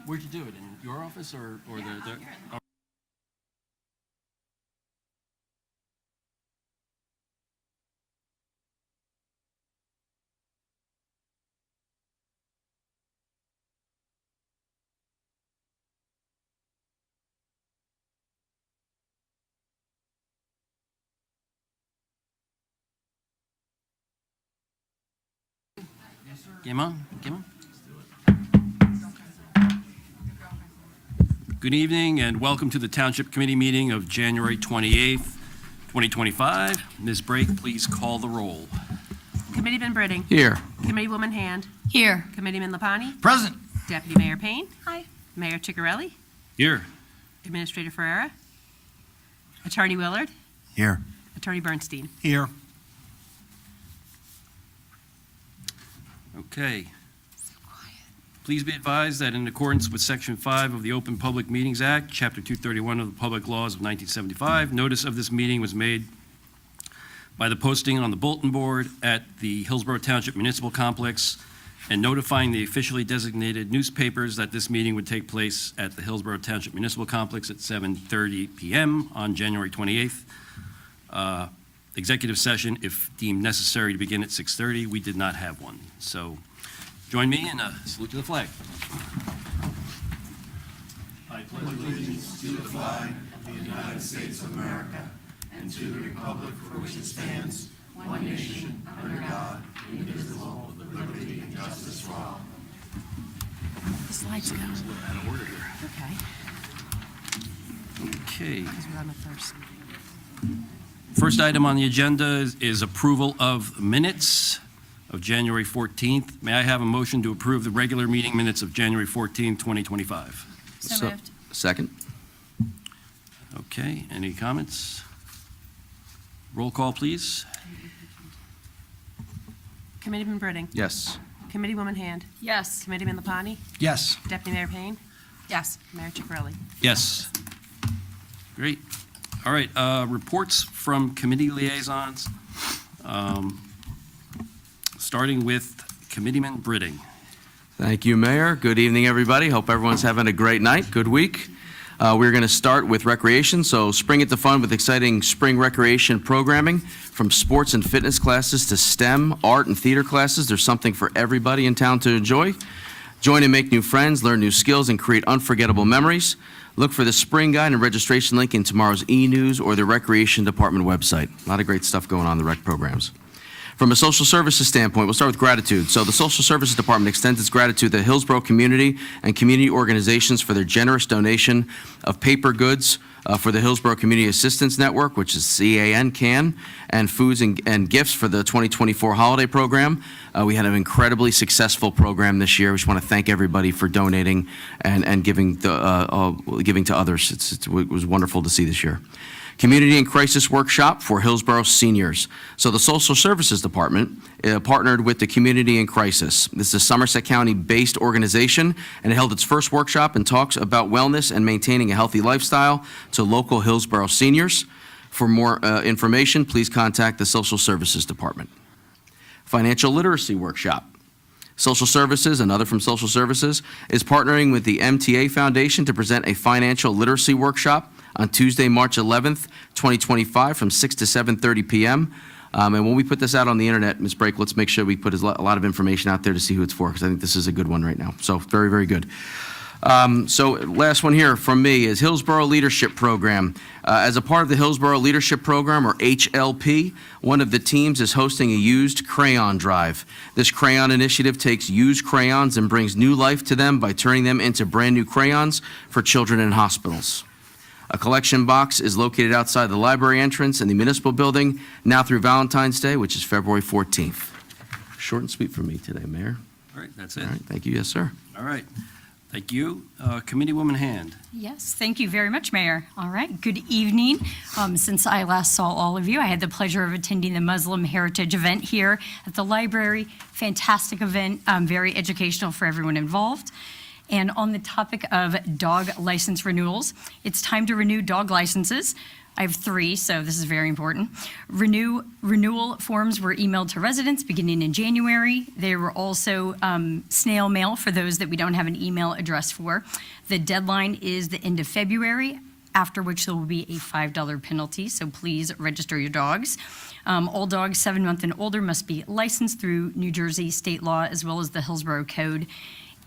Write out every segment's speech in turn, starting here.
Where'd you do it? In your office or the? Oh. Game on? Game on? Good evening and welcome to the Township Committee meeting of January 28th, 2025. Ms. Brake, please call the roll. Committeeman Britting. Here. Committeewoman Hand. Here. Committeeman Lapani. Present. Deputy Mayor Payne. Hi. Mayor Ciccarelli. Here. Administrator Ferreira. Attorney Willard. Here. Attorney Bernstein. Here. Okay. Please be advised that in accordance with Section 5 of the Open Public Meetings Act, Chapter 231 of the Public Laws of 1975, notice of this meeting was made by the posting on the bulletin board at the Hillsborough Township Municipal Complex and notifying the officially designated newspapers that this meeting would take place at the Hillsborough Township Municipal Complex at 7:30 p.m. on January 28th. Executive session, if deemed necessary, to begin at 6:30. We did not have one. So join me in a salute to the flag. I pledge allegiance to the flag of the United States of America and to the republic for which it stands, one nation, under God, indivisible, with liberty and justice for all. The slides go. Out of order here. Okay. Okay. Because we're on the first. First item on the agenda is approval of minutes of January 14th. May I have a motion to approve the regular meeting minutes of January 14th, 2025? So moved. Second. Okay, any comments? Roll call, please. Committeeman Britting. Yes. Committeewoman Hand. Yes. Committeeman Lapani. Yes. Deputy Mayor Payne. Yes. Mayor Ciccarelli. Yes. Great. All right, reports from committee liaisons, starting with Committeeman Britting. Thank you, Mayor. Good evening, everybody. Hope everyone's having a great night. Good week. We're going to start with recreation. So spring into fun with exciting spring recreation programming, from sports and fitness classes to STEM, art and theater classes. There's something for everybody in town to enjoy. Join and make new friends, learn new skills, and create unforgettable memories. Look for the spring guide and registration link in tomorrow's e-news or the Recreation Department website. A lot of great stuff going on in the rec programs. From a social services standpoint, we'll start with gratitude. So the Social Services Department extends its gratitude to the Hillsborough community and community organizations for their generous donation of paper goods for the Hillsborough Community Assistance Network, which is CAN, and foods and gifts for the 2024 holiday program. We had an incredibly successful program this year. We just want to thank everybody for donating and giving to others. It was wonderful to see this year. Community and Crisis Workshop for Hillsborough seniors. So the Social Services Department partnered with the Community and Crisis. This is a Somerset County-based organization, and it held its first workshop and talks about wellness and maintaining a healthy lifestyle to local Hillsborough seniors. For more information, please contact the Social Services Department. Financial Literacy Workshop. Social Services, another from Social Services, is partnering with the MTA Foundation to present a financial literacy workshop on Tuesday, March 11th, 2025 from 6 to 7:30 p.m. And when we put this out on the internet, Ms. Brake, let's make sure we put a lot of information out there to see who it's for, because I think this is a good one right now. So very, very good. So last one here from me is Hillsborough Leadership Program. As a part of the Hillsborough Leadership Program, or HLP, one of the teams is hosting a used crayon drive. This crayon initiative takes used crayons and brings new life to them by turning them into brand new crayons for children in hospitals. A collection box is located outside the library entrance in the municipal building, now through Valentine's Day, which is February 14th. Short and sweet from me today, Mayor. All right, that's it. All right, thank you. Yes, sir. All right. Thank you. Committeewoman Hand. Yes, thank you very much, Mayor. All right, good evening. Since I last saw all of you, I had the pleasure of attending the Muslim Heritage event here at the library. Fantastic event, very educational for everyone involved. And on the topic of dog license renewals, it's time to renew dog licenses. I have 3, so this is very important. Renewal forms were emailed to residents beginning in January. There were also snail mail for those that we don't have an email address for. The deadline is the end of February, after which there will be a $5 penalty, so please register your dogs. All dogs 7 months and older must be licensed through New Jersey state law as well as the Hillsborough Code.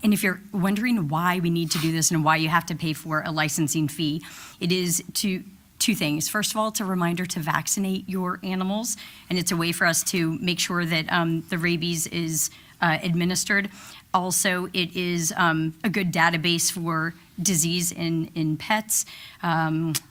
And if you're wondering why we need to do this and why you have to pay for a licensing fee, it is two things. First of all, it's a reminder to vaccinate your animals, and it's a way for us to make sure that the rabies is administered. Also, it is a good database for disease in pets.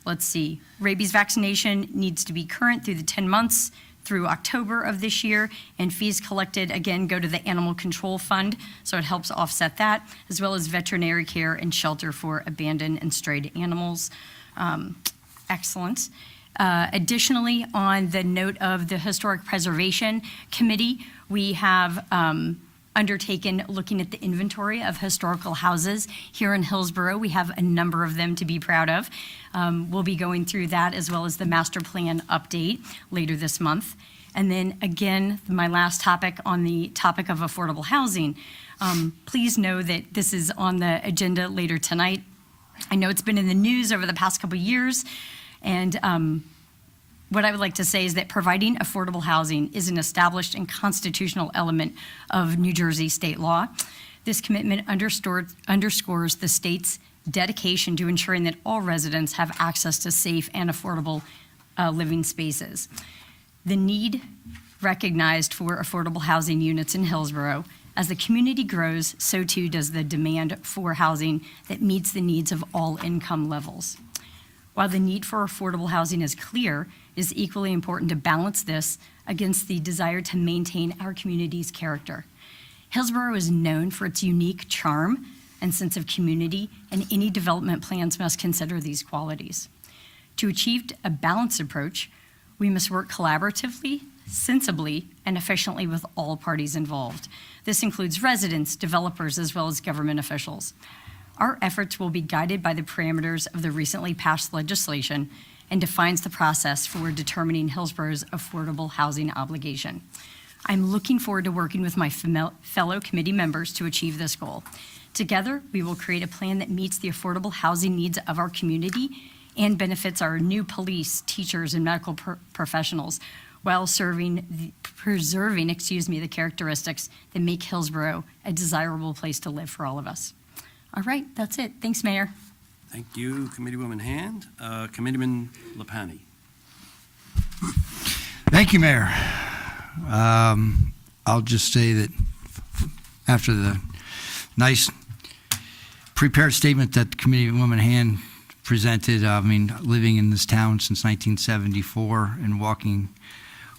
Let's see, rabies vaccination needs to be current through the 10 months through October of this year, and fees collected, again, go to the Animal Control Fund, so it helps offset that, as well as veterinary care and shelter for abandoned and strayed animals. Excellent. Additionally, on the note of the Historic Preservation Committee, we have undertaken looking at the inventory of historical houses here in Hillsborough. We have a number of them to be proud of. We'll be going through that as well as the master plan update later this month. And then again, my last topic on the topic of affordable housing. Please know that this is on the agenda later tonight. I know it's been in the news over the past couple of years. And what I would like to say is that providing affordable housing is an established and constitutional element of New Jersey state law. This commitment underscores the state's dedication to ensuring that all residents have access to safe and affordable living spaces. The need recognized for affordable housing units in Hillsborough. As the community grows, so too does the demand for housing that meets the needs of all income levels. While the need for affordable housing is clear, it is equally important to balance this against the desire to maintain our community's character. Hillsborough is known for its unique charm and sense of community, and any development plans must consider these qualities. To achieve a balanced approach, we must work collaboratively, sensibly, and efficiently with all parties involved. This includes residents, developers, as well as government officials. Our efforts will be guided by the parameters of the recently passed legislation and defines the process for determining Hillsborough's affordable housing obligation. I'm looking forward to working with my fellow committee members to achieve this goal. Together, we will create a plan that meets the affordable housing needs of our community and benefits our new police, teachers, and medical professionals while preserving the characteristics that make Hillsborough a desirable place to live for all of us. All right, that's it. Thanks, Mayor. Thank you, Committeewoman Hand. Committeeman Lapani. Thank you, Mayor. I'll just say that after the nice prepared statement that Committeewoman Hand presented, living in this town since 1974 and walking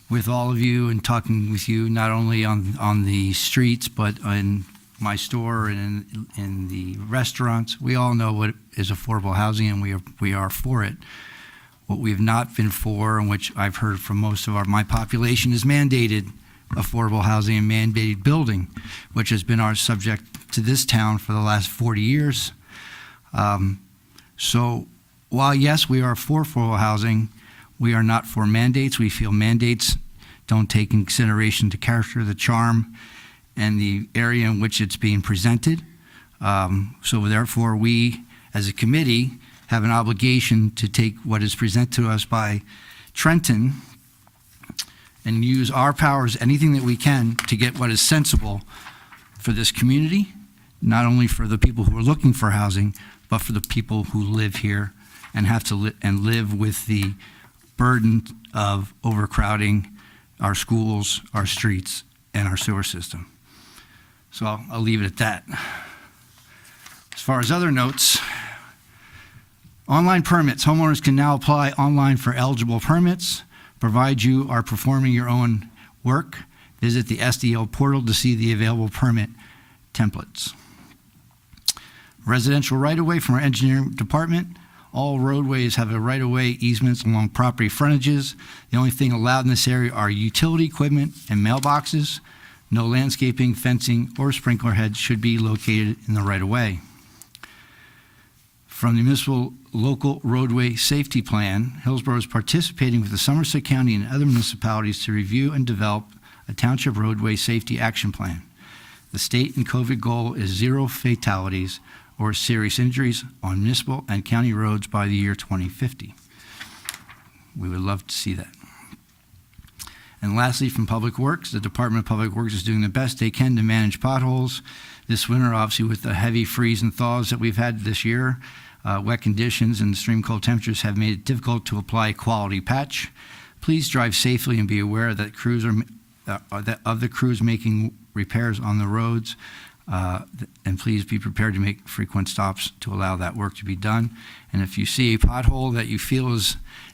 with all of you and talking with you not only on the streets but in my store and in the restaurants, we all know what is affordable housing, and we are for it. What we have not been for, and which I've heard from most of my population, is mandated affordable housing and mandated building, which has been our subject to this town for the last 40 years. So while, yes, we are for affordable housing, we are not for mandates. We feel mandates don't take into consideration the character, the charm, and the area in which it's being presented. So therefore, we, as a committee, have an obligation to take what is presented to us by Trenton and use our powers, anything that we can, to get what is sensible for this community, not only for the people who are looking for housing, but for the people who live here and have to live with the burden of overcrowding our schools, our streets, and our sewer system. So I'll leave it at that. As far as other notes, online permits. Homeowners can now apply online for eligible permits, provided you are performing your own work. Visit the SDL portal to see the available permit templates. Residential right-of-way from our engineering department. All roadways have a right-of-way easements along property frontages. The only thing allowed in this area are utility equipment and mailboxes. No landscaping, fencing, or sprinkler heads should be located in the right-of-way. From the Municipal Local Roadway Safety Plan, Hillsborough is participating with the Somerset County and other municipalities to review and develop a Township Roadway Safety Action Plan. The state and COVID goal is 0 fatalities or serious injuries on municipal and county roads by the year 2050. We would love to see that. And lastly, from Public Works, the Department of Public Works is doing the best they can to manage potholes. This winter, obviously, with the heavy freeze and thaws that we've had this year, wet conditions and extreme cold temperatures have made it difficult to apply a quality patch. Please drive safely and be aware that of the crews making repairs on the roads, and please be prepared to make frequent stops to allow that work to be done. And if you see a pothole that you feel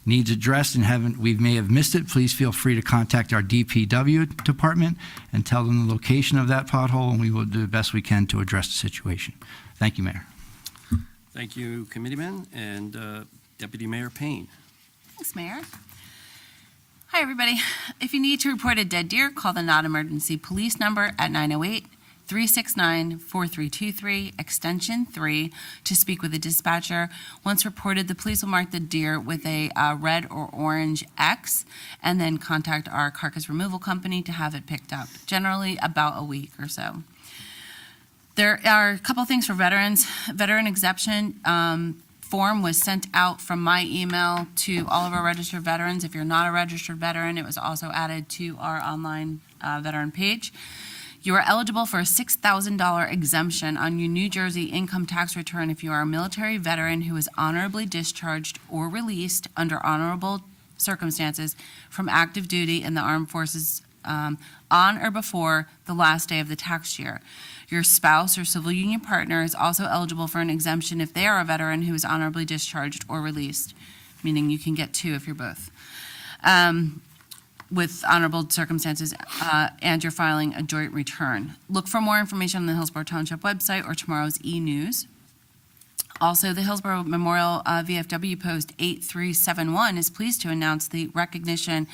needs addressed and we may have missed it, please feel free to contact our DPW department and tell them the location of that pothole, and we will do the best we can to address the situation. Thank you, Mayor. Thank you, Committeeman, and Deputy Mayor Payne. Thanks, Mayor. Hi, everybody. If you need to report a dead deer, call the non-emergency police number at 908-369-4323, extension 3, to speak with a dispatcher. Once reported, the police will mark the deer with a red or orange X and then contact our carcass removal company to have it picked up, generally about a week or so. There are a couple things for veterans. Veteran exemption form was sent out from my email to all of our registered veterans. If you're not a registered veteran, it was also added to our online veteran page. You are eligible for a $6,000 exemption on your New Jersey income tax return if you are a military veteran who is honorably discharged or released under honorable circumstances from active duty in the armed forces on or before the last day of the tax year. Your spouse or civil union partner is also eligible for an exemption if they are a veteran who is honorably discharged or released, meaning you can get 2 if you're both, with honorable circumstances, and you're filing a joint return. Look for more information on the Hillsborough Township website or tomorrow's e-news. Also, the Hillsborough Memorial VFW Post 8371 is pleased to announce the recognition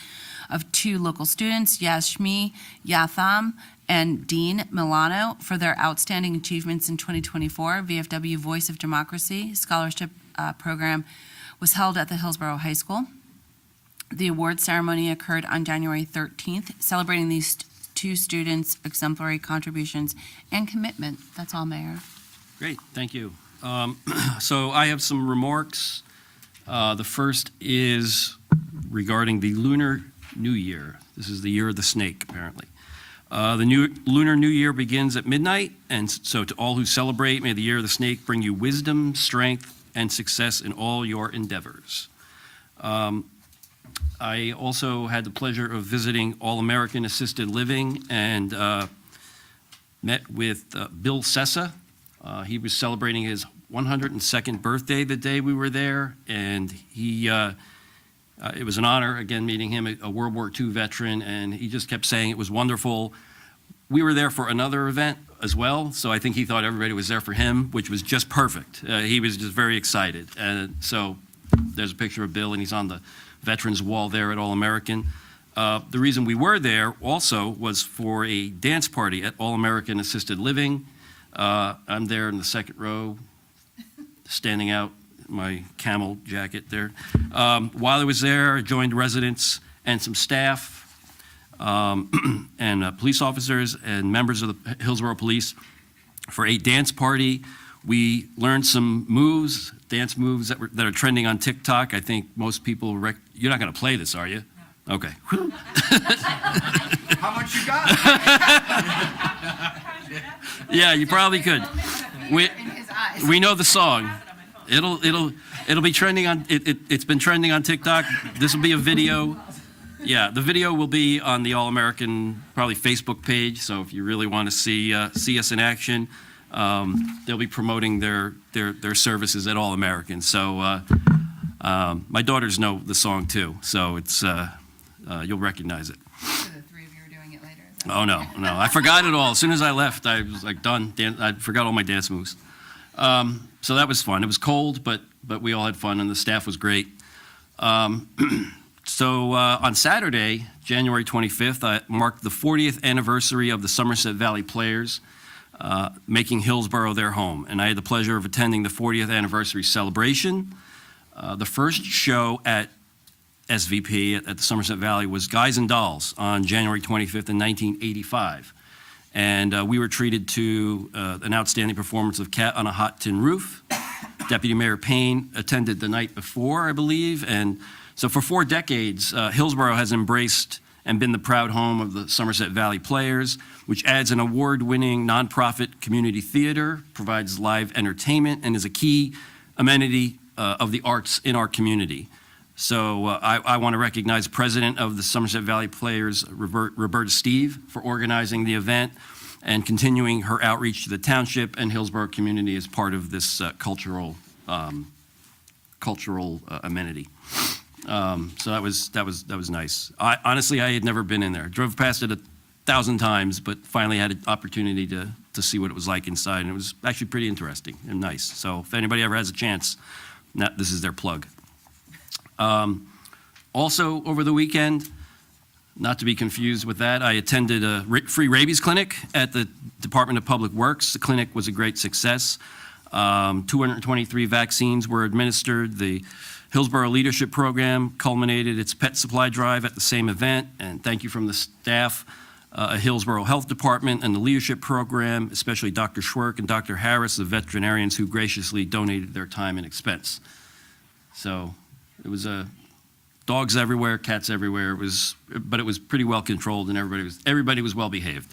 of 2 local students, Yashmi Yatham and Dean Milano, for their outstanding achievements in 2024. VFW Voice of Democracy Scholarship Program was held at the Hillsborough High School. The award ceremony occurred on January 13th, celebrating these 2 students' exemplary contributions and commitment. That's all, Mayor. Great, thank you. So I have some remarks. The first is regarding the Lunar New Year. This is the year of the snake, apparently. The Lunar New Year begins at midnight, and so to all who celebrate, may the year of the snake bring you wisdom, strength, and success in all your endeavors. I also had the pleasure of visiting All-American Assisted Living and met with Bill Sessa. He was celebrating his 102nd birthday the day we were there, and it was an honor, again, meeting him, a World War II veteran, and he just kept saying it was wonderful. We were there for another event as well, so I think he thought everybody was there for him, which was just perfect. He was just very excited. And so there's a picture of Bill, and he's on the Veterans Wall there at All-American. The reason we were there also was for a dance party at All-American Assisted Living. I'm there in the second row, standing out my camel jacket there. While I was there, I joined residents and some staff and police officers and members of the Hillsborough Police for a dance party. We learned some moves, dance moves that are trending on TikTok. I think most people, you're not going to play this, are you? No. Okay. How much you got? Yeah, you probably could. We know the song. It'll be trending on. It's been trending on TikTok. This will be a video. Yeah, the video will be on the All-American probably Facebook page. So if you really want to see us in action, they'll be promoting their services at All-American. So my daughters know the song too. So it's you'll recognize it. So the 3 of you are doing it later? Oh, no. I forgot it all. As soon as I left, I was like done. I forgot all my dance moves. So that was fun. It was cold, but we all had fun, and the staff was great. So on Saturday, January 25th, I marked the 40th anniversary of the Somerset Valley Players. making Hillsborough their home. And I had the pleasure of attending the 40th anniversary celebration. The first show at SVP at the Somerset Valley was Guys and Dolls on January 25th in 1985. And we were treated to an outstanding performance of Cat on a Hot Tin Roof. Deputy Mayor Payne attended the night before, I believe. And so for 4 decades, Hillsborough has embraced and been the proud home of the Somerset Valley Players, which adds an award-winning nonprofit community theater, provides live entertainment, and is a key amenity of the arts in our community. So I want to recognize President of the Somerset Valley Players, Roberta Steve, for organizing the event and continuing her outreach to the Township and Hillsborough community as part of this cultural amenity. So that was nice. Honestly, I had never been in there. Drove past it 1,000 times, but finally had an opportunity to see what it was like inside, and it was actually pretty interesting and nice. So if anybody ever has a chance, this is their plug. Also, over the weekend, not to be confused with that, I attended a free rabies clinic at the Department of Public Works. The clinic was a great success. 223 vaccines were administered. The Hillsborough Leadership Program culminated its pet supply drive at the same event, and thank you from the staff at Hillsborough Health Department and the Leadership Program, especially Dr. Schwerk and Dr. Harris, the veterinarians who graciously donated their time and expense. So it was dogs everywhere, cats everywhere. But it was pretty well controlled, and everybody was well behaved.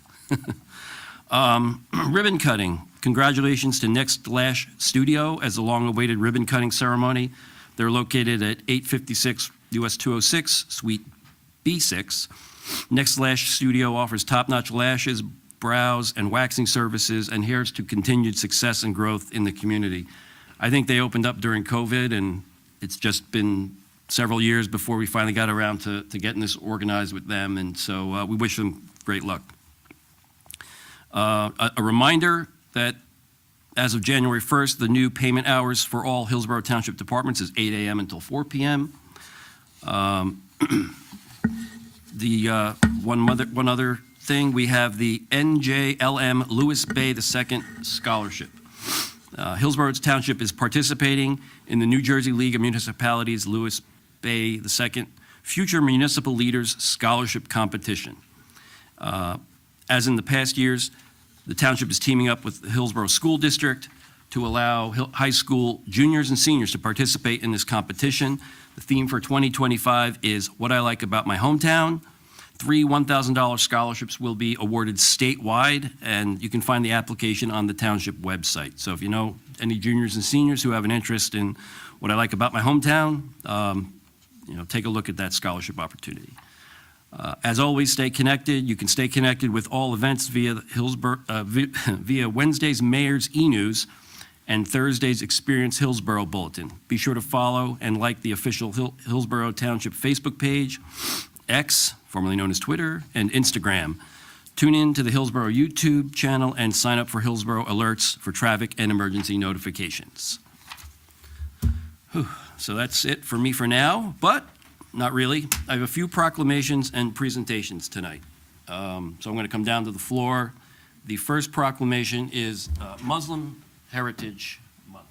Ribbon cutting. Congratulations to Next Lash Studio as the long-awaited ribbon cutting ceremony. They're located at 856 US 206, Suite B6. Next Lash Studio offers top-notch lashes, brows, and waxing services, and here's to continued success and growth in the community. I think they opened up during COVID, and it's just been several years before we finally got around to getting this organized with them, and so we wish them great luck. A reminder that as of January 1st, the new payment hours for all Hillsborough Township departments is 8 a.m. until 4 p.m. One other thing, we have the NJLM Lewis Bay II Scholarship. Hillsborough Township is participating in the New Jersey League of Municipalities Lewis Bay II Future Municipal Leaders Scholarship Competition. As in the past years, the township is teaming up with the Hillsborough School District to allow high school juniors and seniors to participate in this competition. The theme for 2025 is What I Like About My Hometown. 3 $1,000 scholarships will be awarded statewide, and you can find the application on the township website. So if you know any juniors and seniors who have an interest in what I like about my hometown, take a look at that scholarship opportunity. As always, stay connected. You can stay connected with all events via via Wednesday's Mayor's e-News and Thursday's Experience Hillsborough Bulletin. Be sure to follow and like the official Hillsborough Township Facebook page, X, formerly known as Twitter, and Instagram. Tune in to the Hillsborough YouTube channel and sign up for Hillsborough alerts for traffic and emergency notifications. So that's it for me for now, but not really. I have a few proclamations and presentations tonight. So I'm going to come down to the floor. The first proclamation is Muslim Heritage Month.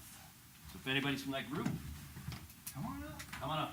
So if anybody's from that group, come on up. Come on up.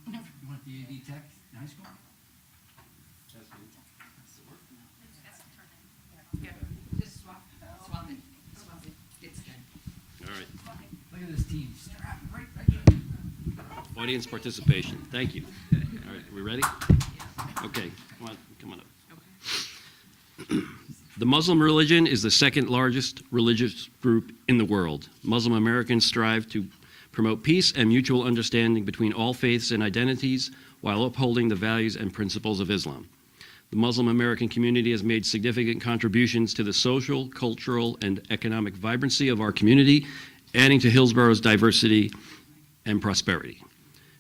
You want the AV Tech in high school? All right. Look at this team. Audience participation. Thank you. All right, we ready? Okay, come on up. The Muslim religion is the second largest religious group in the world. Muslim Americans strive to promote peace and mutual understanding between all faiths and identities while upholding the values and principles of Islam. The Muslim American community has made significant contributions to the social, cultural, and economic vibrancy of our community, adding to Hillsborough's diversity and prosperity.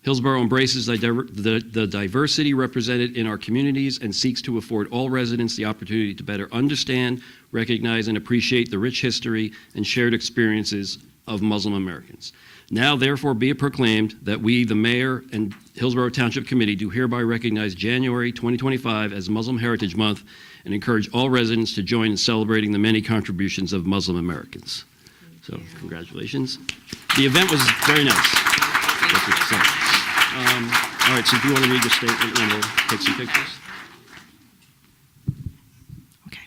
Hillsborough embraces the diversity represented in our communities and seeks to afford all residents the opportunity to better understand, recognize, and appreciate the rich history and shared experiences of Muslim Americans. Now, therefore, be it proclaimed that we, the Mayor and Hillsborough Township Committee, do hereby recognize January 2025 as Muslim Heritage Month and encourage all residents to join in celebrating the many contributions of Muslim Americans. So, congratulations. The event was very nice. All right, so do you want to read the statement and we'll take some pictures? Okay.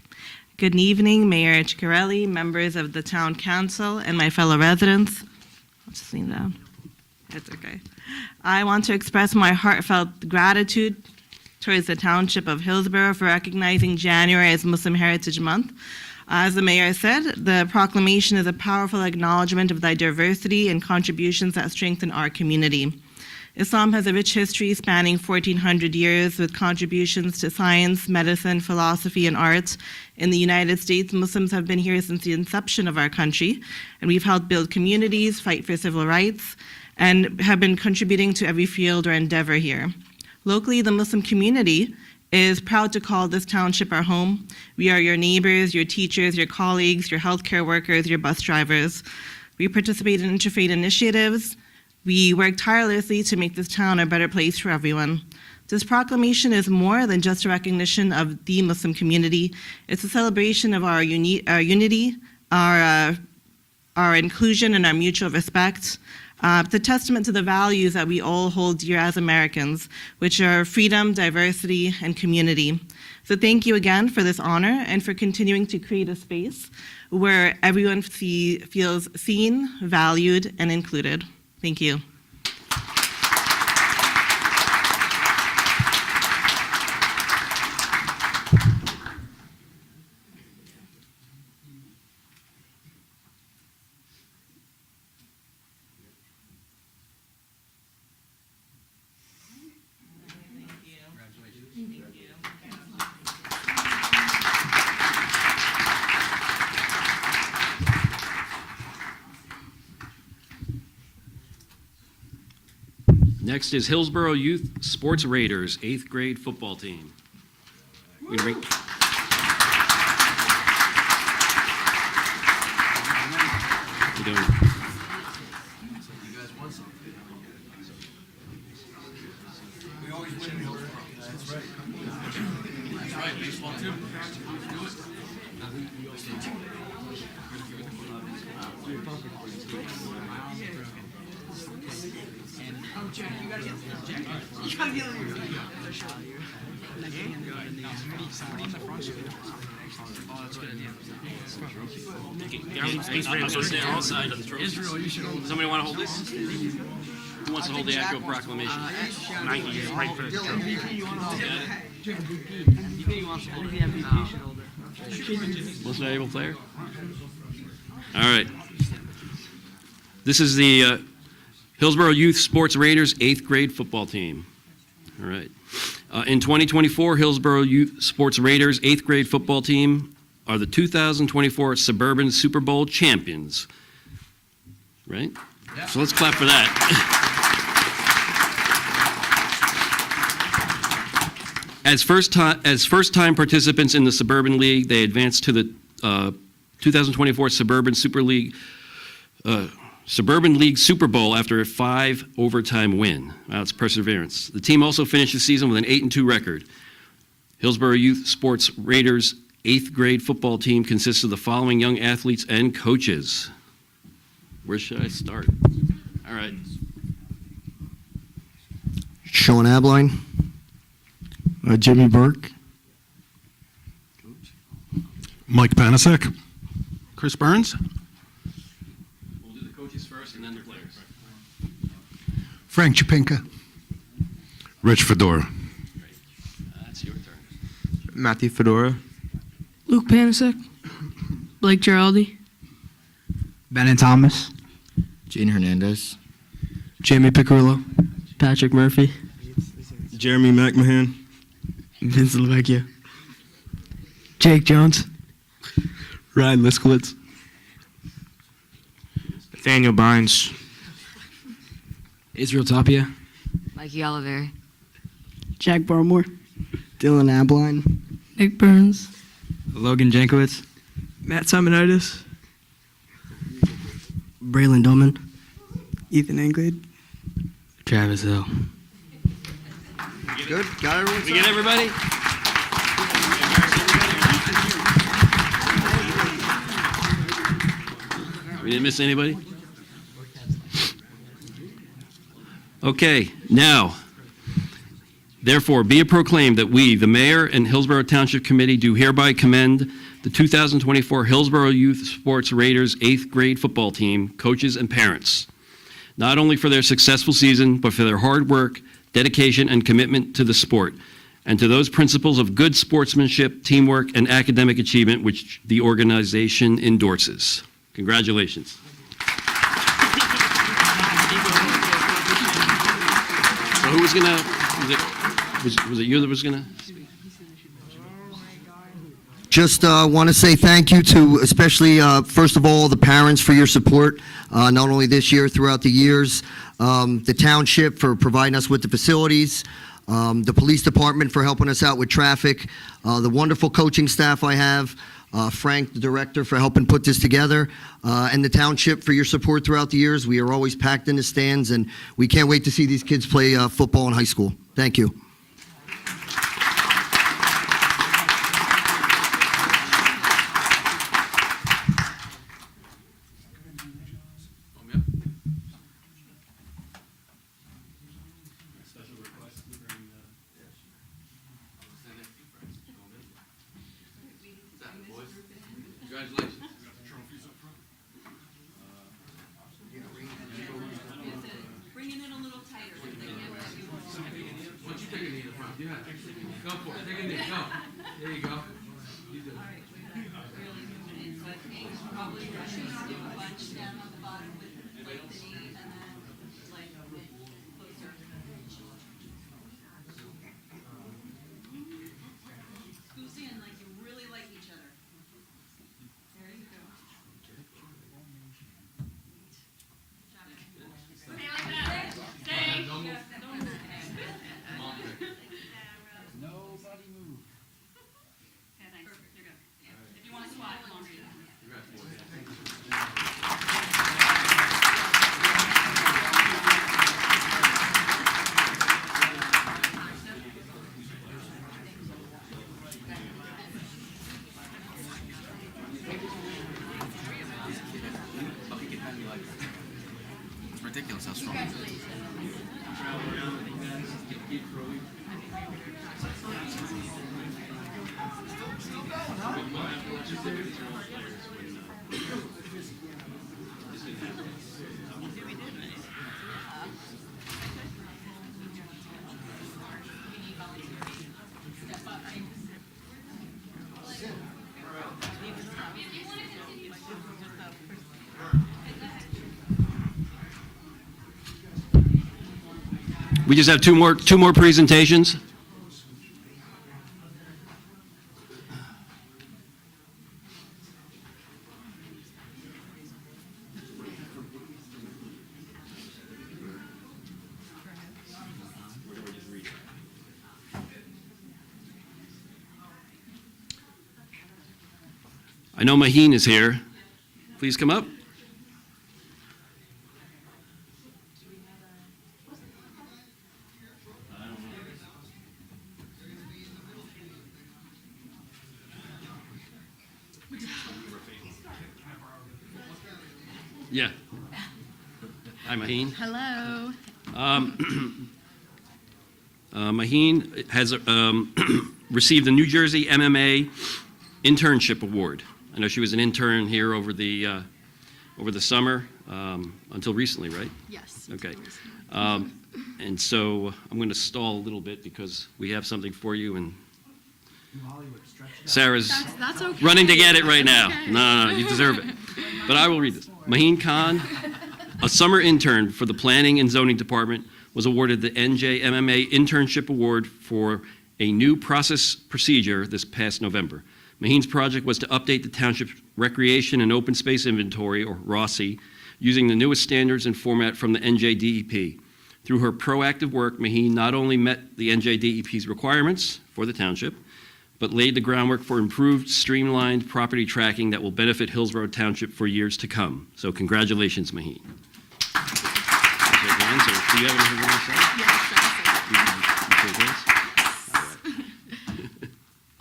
Good evening, Mayor Ciccarelli, members of the Town Council, and my fellow residents. I'll just lean down. It's okay. I want to express my heartfelt gratitude towards the Township of Hillsborough for recognizing January as Muslim Heritage Month. As the mayor said, the proclamation is a powerful acknowledgement of the diversity and contributions that strengthen our community. Islam has a rich history spanning 1,400 years with contributions to science, medicine, philosophy, and art. In the United States, Muslims have been here since the inception of our country, and we've helped build communities, fight for civil rights, and have been contributing to every field or endeavor here. Locally, the Muslim community is proud to call this township our home. We are your neighbors, your teachers, your colleagues, your healthcare workers, your bus drivers. We participate in interfaith initiatives. We work tirelessly to make this town a better place for everyone. This proclamation is more than just a recognition of the Muslim community. It's a celebration of our unity, our inclusion, and our mutual respect. It's a testament to the values that we all hold dear as Americans, which are freedom, diversity, and community. So thank you again for this honor and for continuing to create a space where everyone feels seen, valued, and included. Thank you. Next is Hillsborough Youth Sports Raiders, 8th grade football team. We bring- How you doing? Somebody want to hold this? Who wants to hold the actual proclamation? Most valuable player? All right. This is the Hillsborough Youth Sports Raiders 8th grade football team. All right. In 2024, Hillsborough Youth Sports Raiders 8th grade football team are the 2024 Suburban Super Bowl champions. Right? Yeah. So let's clap for that. As first-time participants in the Suburban League, they advanced to the 2024 Suburban League Super Bowl after a 5 overtime win. Wow, it's perseverance. The team also finished the season with an 8-2 record. Hillsborough Youth Sports Raiders 8th grade football team consists of the following young athletes and coaches. Where should I start? All right. Sean Abline, Jimmy Burke, Mike Panasek, Chris Burns, We'll do the coaches first and then the players. Frank Chapinka, Rich Fedora. Great. That's your turn. Matthew Fedora, Luke Panasek, Blake Giraldi, Bennett Thomas, Gene Hernandez, Jamie Picarillo. Patrick Murphy. Jeremy McMahon. Vince LeVecchia. Jake Jones. Ryan Liskowitz. Nathaniel Bynes. Israel Tapia. Mikey Oliveri. Jack Barmore. Dylan Abline. Nick Burns. Logan Jankowitz. Matt Simonitis. Braylon Dolman. Ethan Anglade. Travis Hill. Good. Got everyone. We get everybody? We didn't miss anybody? Okay, now, therefore, be it proclaimed that we, the Mayor and Hillsborough Township Committee, do hereby commend the 2024 Hillsborough Youth Sports Raiders 8th grade football team, coaches, and parents, not only for their successful season, but for their hard work, dedication, and commitment to the sport, and to those principles of good sportsmanship, teamwork, and academic achievement which the organization endorses. Congratulations. So who was gonna, was it you that was gonna? Just want to say thank you to especially, first of all, the parents for your support, not only this year, throughout the years, the township for providing us with the facilities, the police department for helping us out with traffic, the wonderful coaching staff I have, Frank, the director, for helping put this together, and the township for your support throughout the years. We are always packed in the stands, and we can't wait to see these kids play football in high school. Thank you. Congratulations. Bringing it a little tighter. Once you take a knee in the front, yeah, go for it, take a knee, go. There you go. You do it. Probably rushing a bunch down on the bottom with like the knee and then like a bit closer. Squeeze in like you really like each other. There you go. Nobody move. Perfect, you're good. If you want to swat, I'll do that. It's ridiculous how strong. We just have two more presentations. I know Maheen is here. Please come up. Yeah. Hi, Maheen. Hello. Maheen has received the New Jersey MMA Internship Award. I know she was an intern here over the summer, until recently, right? Yes. Okay. And so I'm going to stall a little bit because we have something for you, and Sarah's That's okay. running to get it right now. okay. No, you deserve it. But I will read this. Maheen Khan A summer intern for the Planning and Zoning Department was awarded the NJMMA Internship Award for a new process procedure this past November. Maheen's project was to update the township's Recreation and Open Space Inventory, or ROSI, using the newest standards and format from the NJDEP. Through her proactive work, Maheen not only met the NJDEP's requirements for the township, but laid the groundwork for improved, streamlined property tracking that will benefit Hillsborough Township for years to come. So congratulations, Maheen. Do you have anything you want to say? Yes.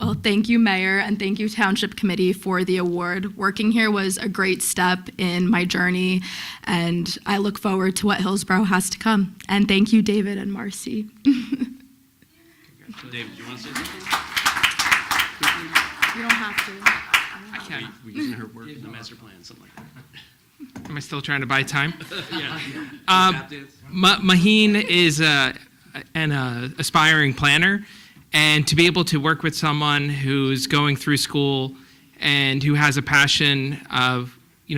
Well, thank you, Mayor, and thank you, Township Committee, for the award. Working here was a great step in my journey, and I look forward to what Hillsborough has to come. And thank you, David and Marcy. David, do you want to say something? You don't have to. I can. We using her work in the master plan, something like that. Am I still trying to buy time? Yeah. Maheen is an aspiring planner, and to be able to work with someone who's going through school and who has a passion of,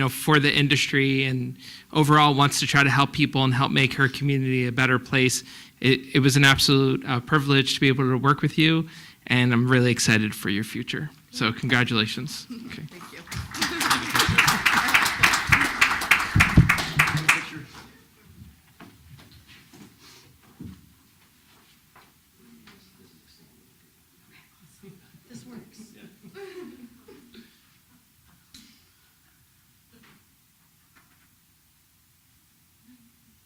for the industry and overall wants to try to help people and help make her community a better place, it was an absolute privilege to be able to work with you, and I'm really excited for your future. So congratulations. Okay. Thank you. This works.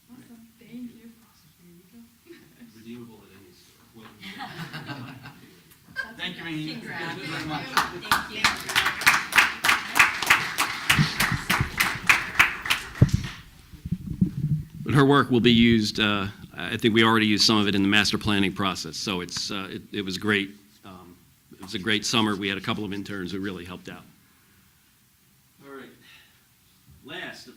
Awesome. Thank you. Redeemable at any store. Thank you, Maheen. But her work will be used, I think we already used some of it in the master planning process, so it was great. It was a great summer. We had a couple of interns who really helped out. All right. Last,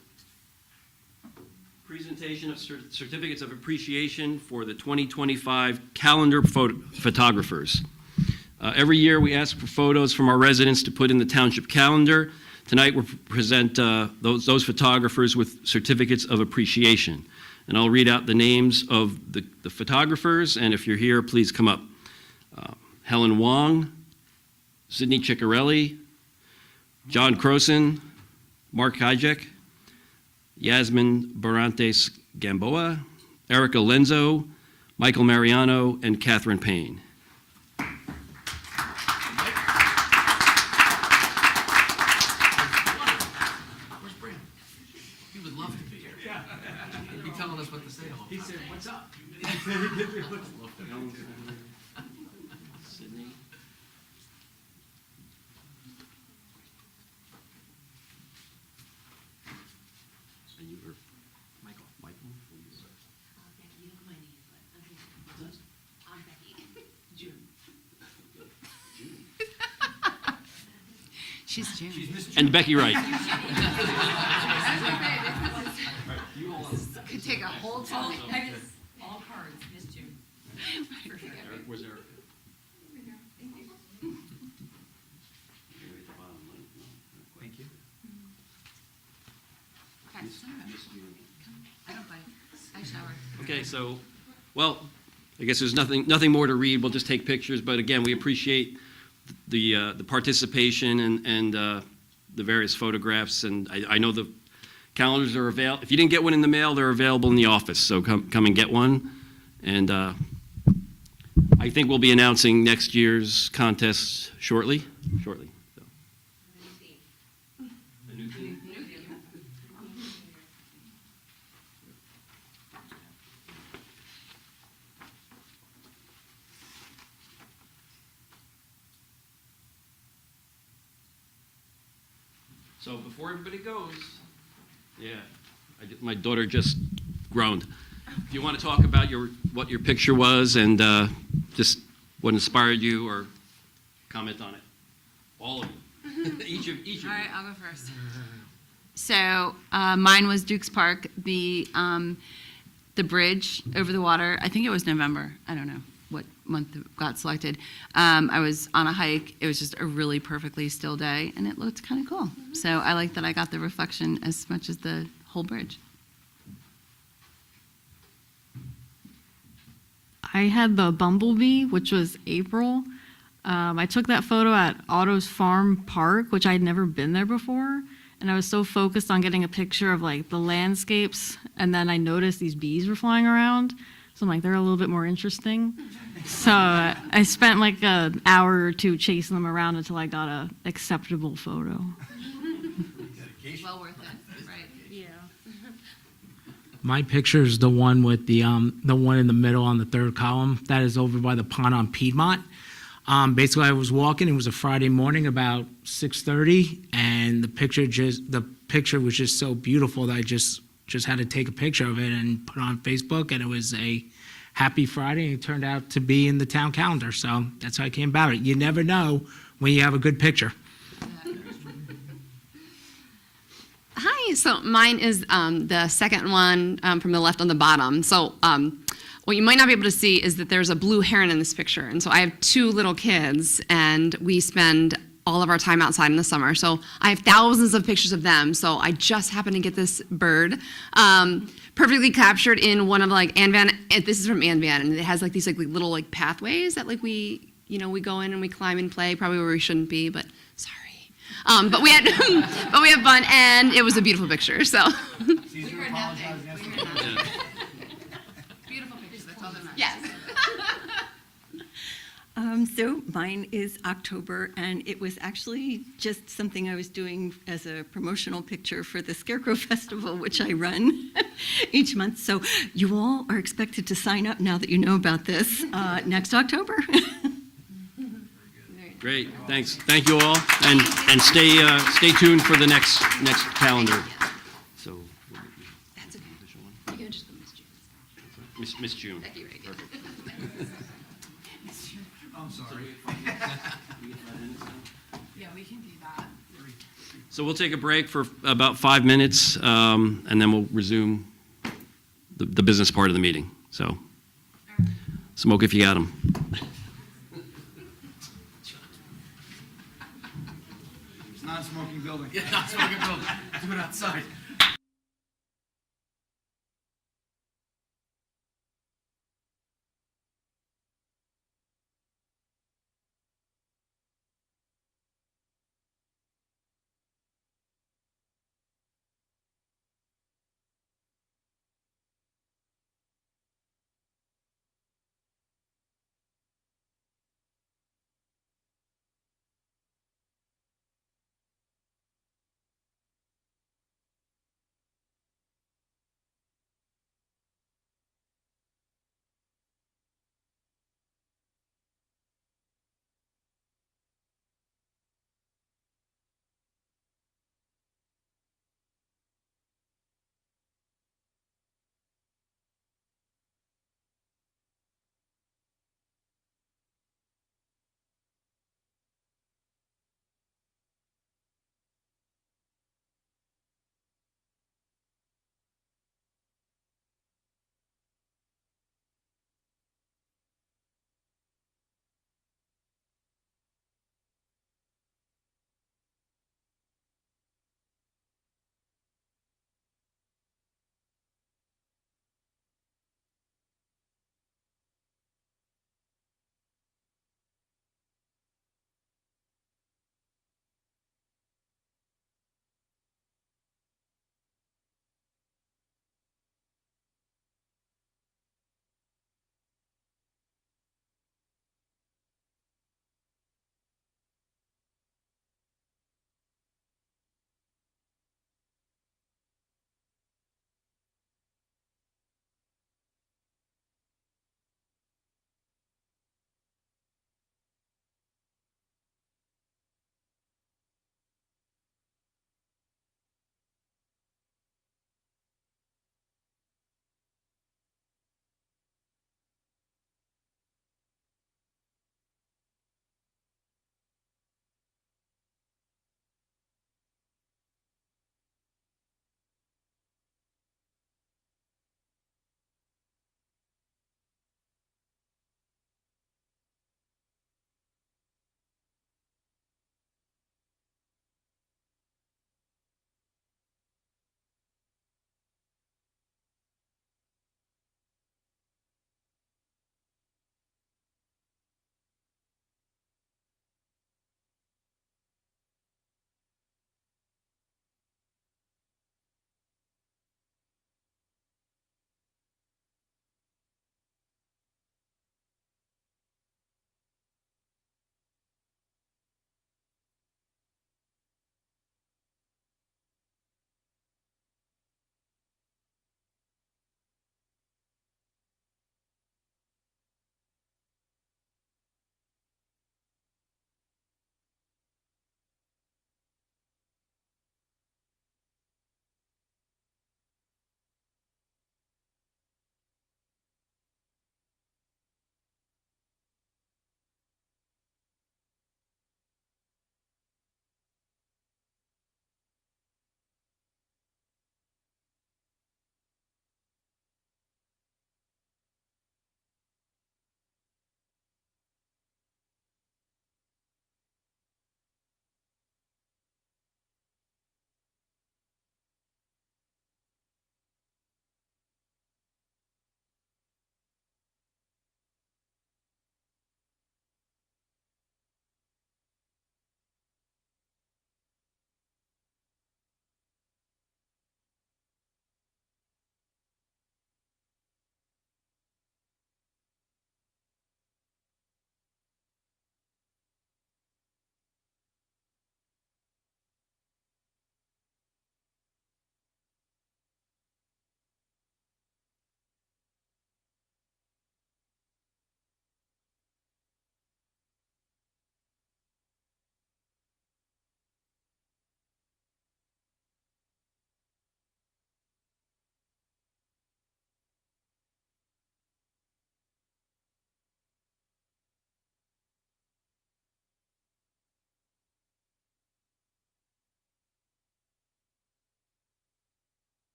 presentation of certificates of appreciation for the 2025 calendar photographers. Every year we ask for photos from our residents to put in the township calendar. Tonight we'll present those photographers with certificates of appreciation. And I'll read out the names of the photographers, and if you're here, please come up. Helen Wong, Sydney Ciccarelli, John Croson, Mark Hijek, Yasmin Barantes Gamboa, Erica Lenzo, Michael Mariano, and Catherine Payne. Where's Brandon? He would love to be here. He'd be telling us what to say all the time. He said, "What's up?" Sydney. And you were Michael. Michael? You know my name, but I'm Becky. June. She's June. And Becky Wright. Could take a whole time. All cards, Miss June. Where's Erica? Thank you. I don't bite. I shower. Okay, so, well, I guess there's nothing more to read. We'll just take pictures. But again, we appreciate the participation and the various photographs. And I know the calendars are available. If you didn't get one in the mail, they're available in the office. So come and get one. And I think we'll be announcing next year's contest shortly. So. A new theme? So before everybody goes, my daughter just groaned. If you want to talk about what your picture was and just what inspired you, or comment on it, all of you, each of you. All right, I'll go first. So mine was Duke's Park, the bridge over the water. I think it was November. I don't know what month it got selected. I was on a hike. It was just a really perfectly still day, and it looked kind of cool. So I like that I got the reflection as much as the whole bridge. I had the bumblebee, which was April. I took that photo at Otto's Farm Park, which I'd never been there before. And I was so focused on getting a picture of like the landscapes. And then I noticed these bees were flying around. So I'm like, they're a little bit more interesting. So I spent like an hour or two chasing them around until I got a acceptable photo. Well worth it, right? Yeah. My picture is the one with the one in the middle on the third column. That is over by the pond on Piedmont. Basically, I was walking. It was a Friday morning, about 6:30, and the picture was just so beautiful that I just had to take a picture of it and put it on Facebook. And it was a happy Friday. And it turned out to be in the town calendar. So that's how I came about it. You never know when you have a good picture. Hi, so mine is the second one from the left on the bottom. So what you might not be able to see is that there's a blue heron in this picture. And so I have 2 little kids, and we spend all of our time outside in the summer. So I have thousands of pictures of them. So I just happened to get this bird perfectly captured in one of like Ann Van. This is from Ann Van, and it has like these like little like pathways that like we go in and we climb and play, probably where we shouldn't be, but sorry. But we had fun, and it was a beautiful picture. So. Beautiful pictures. That's all that matters. Yes. So mine is October, and it was actually just something I was doing as a promotional picture for the Scarecrow Festival, which I run each month. So you all are expected to sign up now that you know about this next October. Great, thanks. Thank you all, and stay tuned for the next calendar. So, That's okay. You can just put Miss June. Miss June. That'd be right. Perfect. I'm sorry. Yeah, we can do that. So we'll take a break for about 5 minutes, and then we'll resume the business part of the meeting. So, smoke if you got them. Non-smoking building. Yeah, non-smoking building. Do it outside.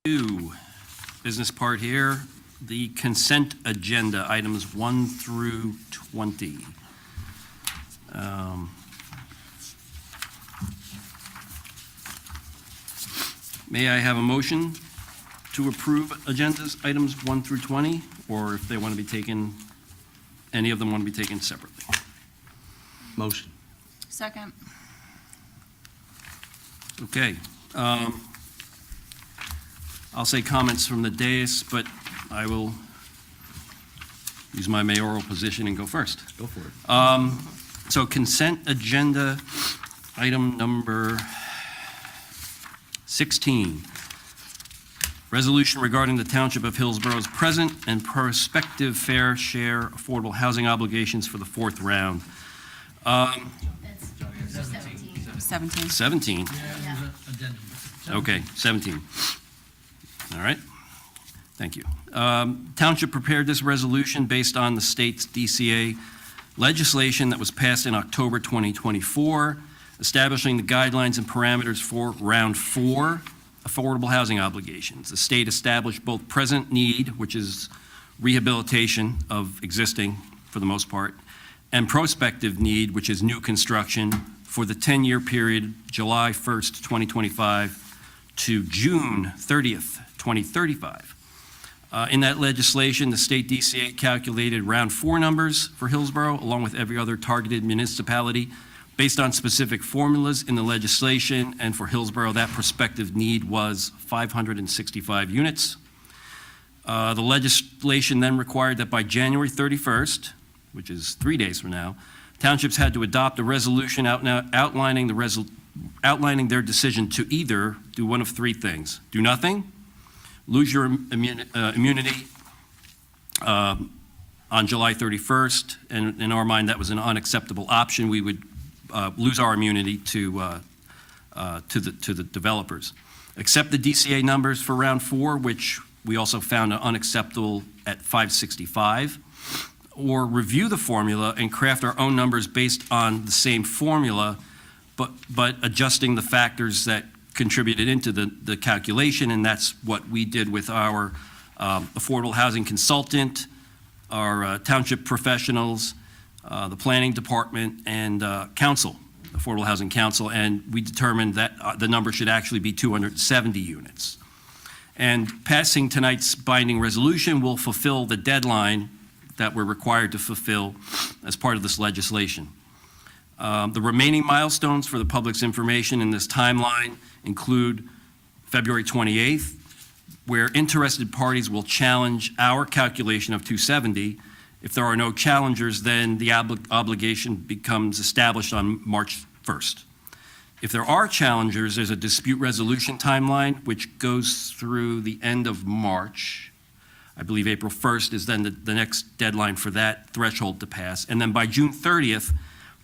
New business part here, the consent agenda, items 1 through 20. May I have a motion to approve agendas, items 1 through 20, or if they want to be taken, any of them want to be taken separately? Motion. Second. Okay. I'll say comments from the dais, but I will use my mayoral position and go first. Go for it. So consent agenda, item number 16. Resolution regarding the Township of Hillsborough's present and prospective fair share affordable housing obligations for the fourth round. 17. 17? Okay, 17. All right. Thank you. Township prepared this resolution based on the state's DCA legislation that was passed in October 2024, establishing the guidelines and parameters for Round 4 affordable housing obligations. The state established both present need, which is rehabilitation of existing for the most part, and prospective need, which is new construction, for the 10-year period, July 1st, 2025 to June 30th, 2035. In that legislation, the state DCA calculated Round 4 numbers for Hillsborough, along with every other targeted municipality, based on specific formulas in the legislation, and for Hillsborough, that prospective need was 565 units. The legislation then required that by January 31st, which is 3 days from now, townships had to adopt a resolution outlining their decision to either do one of three things: do nothing, lose your immunity on July 31st, and in our mind, that was an unacceptable option. We would lose our immunity to the developers. Accept the DCA numbers for Round 4, which we also found unacceptable at 565, or review the formula and craft our own numbers based on the same formula, but adjusting the factors that contributed into the calculation, and that's what we did with our affordable housing consultant, our township professionals, the planning department, and council, Affordable Housing Council, and we determined that the number should actually be 270 units. And passing tonight's binding resolution will fulfill the deadline that we're required to fulfill as part of this legislation. The remaining milestones for the public's information in this timeline include February 28th, where interested parties will challenge our calculation of 270. If there are no challengers, then the obligation becomes established on March 1st. If there are challengers, there's a dispute resolution timeline, which goes through the end of March. I believe April 1st is then the next deadline for that threshold to pass. And then by June 30th,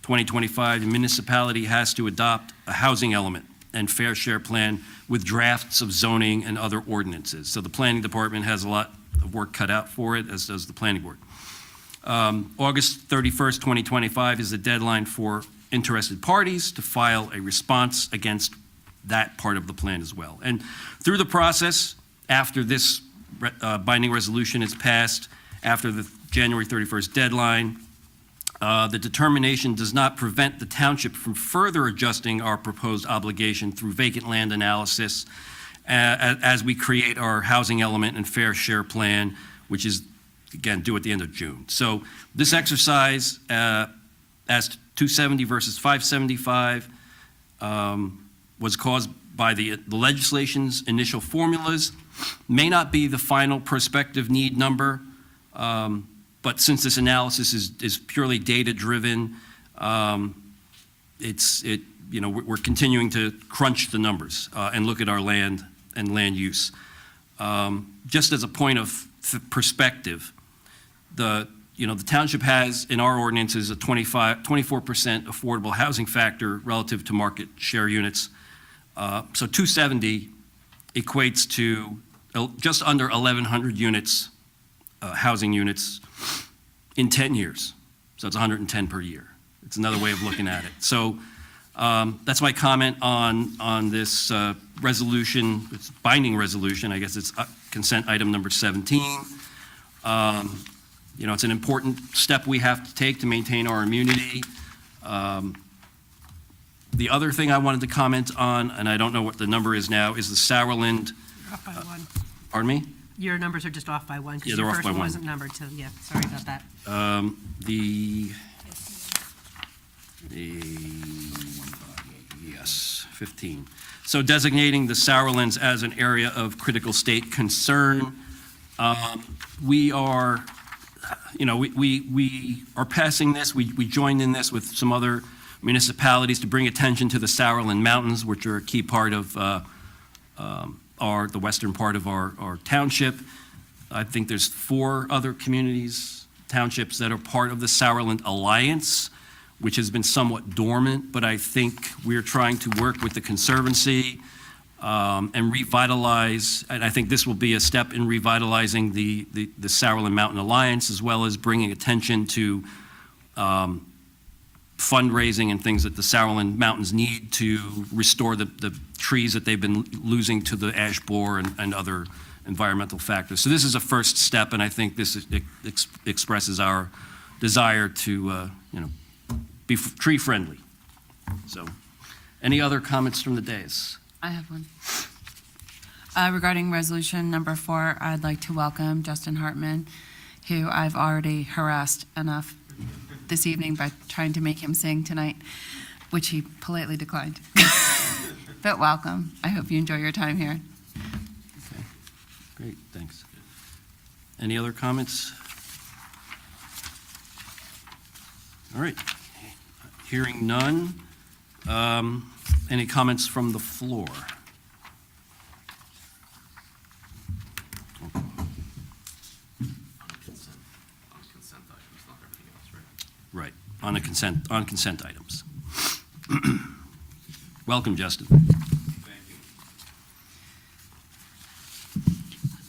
2025, the municipality has to adopt a housing element and fair share plan with drafts of zoning and other ordinances. So the planning department has a lot of work cut out for it, as does the planning board. August 31st, 2025 is the deadline for interested parties to file a response against that part of the plan as well. And through the process, after this binding resolution is passed, after the January 31st deadline, the determination does not prevent the township from further adjusting our proposed obligation through vacant land analysis as we create our housing element and fair share plan, which is, again, due at the end of June. So this exercise, as to 270 versus 575, was caused by the legislation's initial formulas, may not be the final prospective need number, but since this analysis is purely data-driven, we're continuing to crunch the numbers and look at our land and land use. Just as a point of perspective, the township has, in our ordinances, a 24% affordable housing factor relative to market share units. So 270 equates to just under 1,100 units, housing units, in 10 years. So it's 110 per year. It's another way of looking at it. So That's my comment on this resolution, it's binding resolution, I guess it's consent item number 17. It's an important step we have to take to maintain our immunity. The other thing I wanted to comment on, and I don't know what the number is now, is the Sauerland. You're off by one. Pardon me? Your numbers are just off by one. 'Cause Yeah, they're your off first by one one. wasn't numbered, so yeah, sorry about that. Yes, 15. So designating the Sauerlands as an area of critical state concern. We are, we are passing this, we joined in this with some other municipalities to bring attention to the Sauerland Mountains, which are a key part of the western part of our township. I think there's 4 other communities, townships that are part of the Sauerland Alliance, which has been somewhat dormant, but I think we're trying to work with the Conservancy and revitalize, and I think this will be a step in revitalizing the Sauerland Mountain Alliance, as well as bringing attention to fundraising and things that the Sauerland Mountains need to restore the trees that they've been losing to the ash borer and other environmental factors. So this is a first step, and I think this expresses our desire to, be tree friendly. So, any other comments from the dais? I have one. Regarding resolution number 4, I'd like to welcome Justin Hartman, who I've already harassed enough this evening by trying to make him sing tonight, which he politely declined. But welcome. I hope you enjoy your time here. Okay, great, thanks. Any other comments? All right, hearing none. Any comments from the floor? Right, on consent items. Welcome, Justin.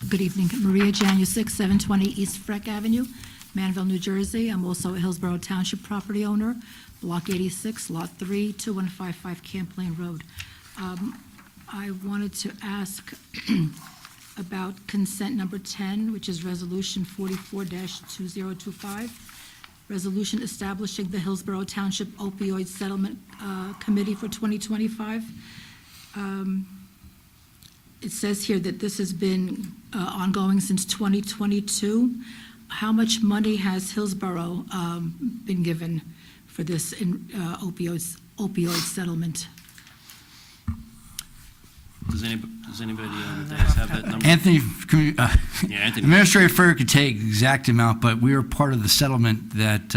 Good evening. Maria Janusik, 720 East Freck Avenue, Manville, New Jersey. I'm also a Hillsborough Township property owner, Block 86, Lot 3, 2155 Camp Lane Road. I wanted to ask about consent number 10, which is Resolution 44-2025, resolution establishing the Hillsborough Township Opioid Settlement Committee for 2025. It says here that this has been ongoing since 2022. How much money has Hillsborough been given for this opioid settlement? Does anybody on the dais have that number? Anthony, Anthony. Administrator Ferrer could take exact amount, but we were part of the settlement that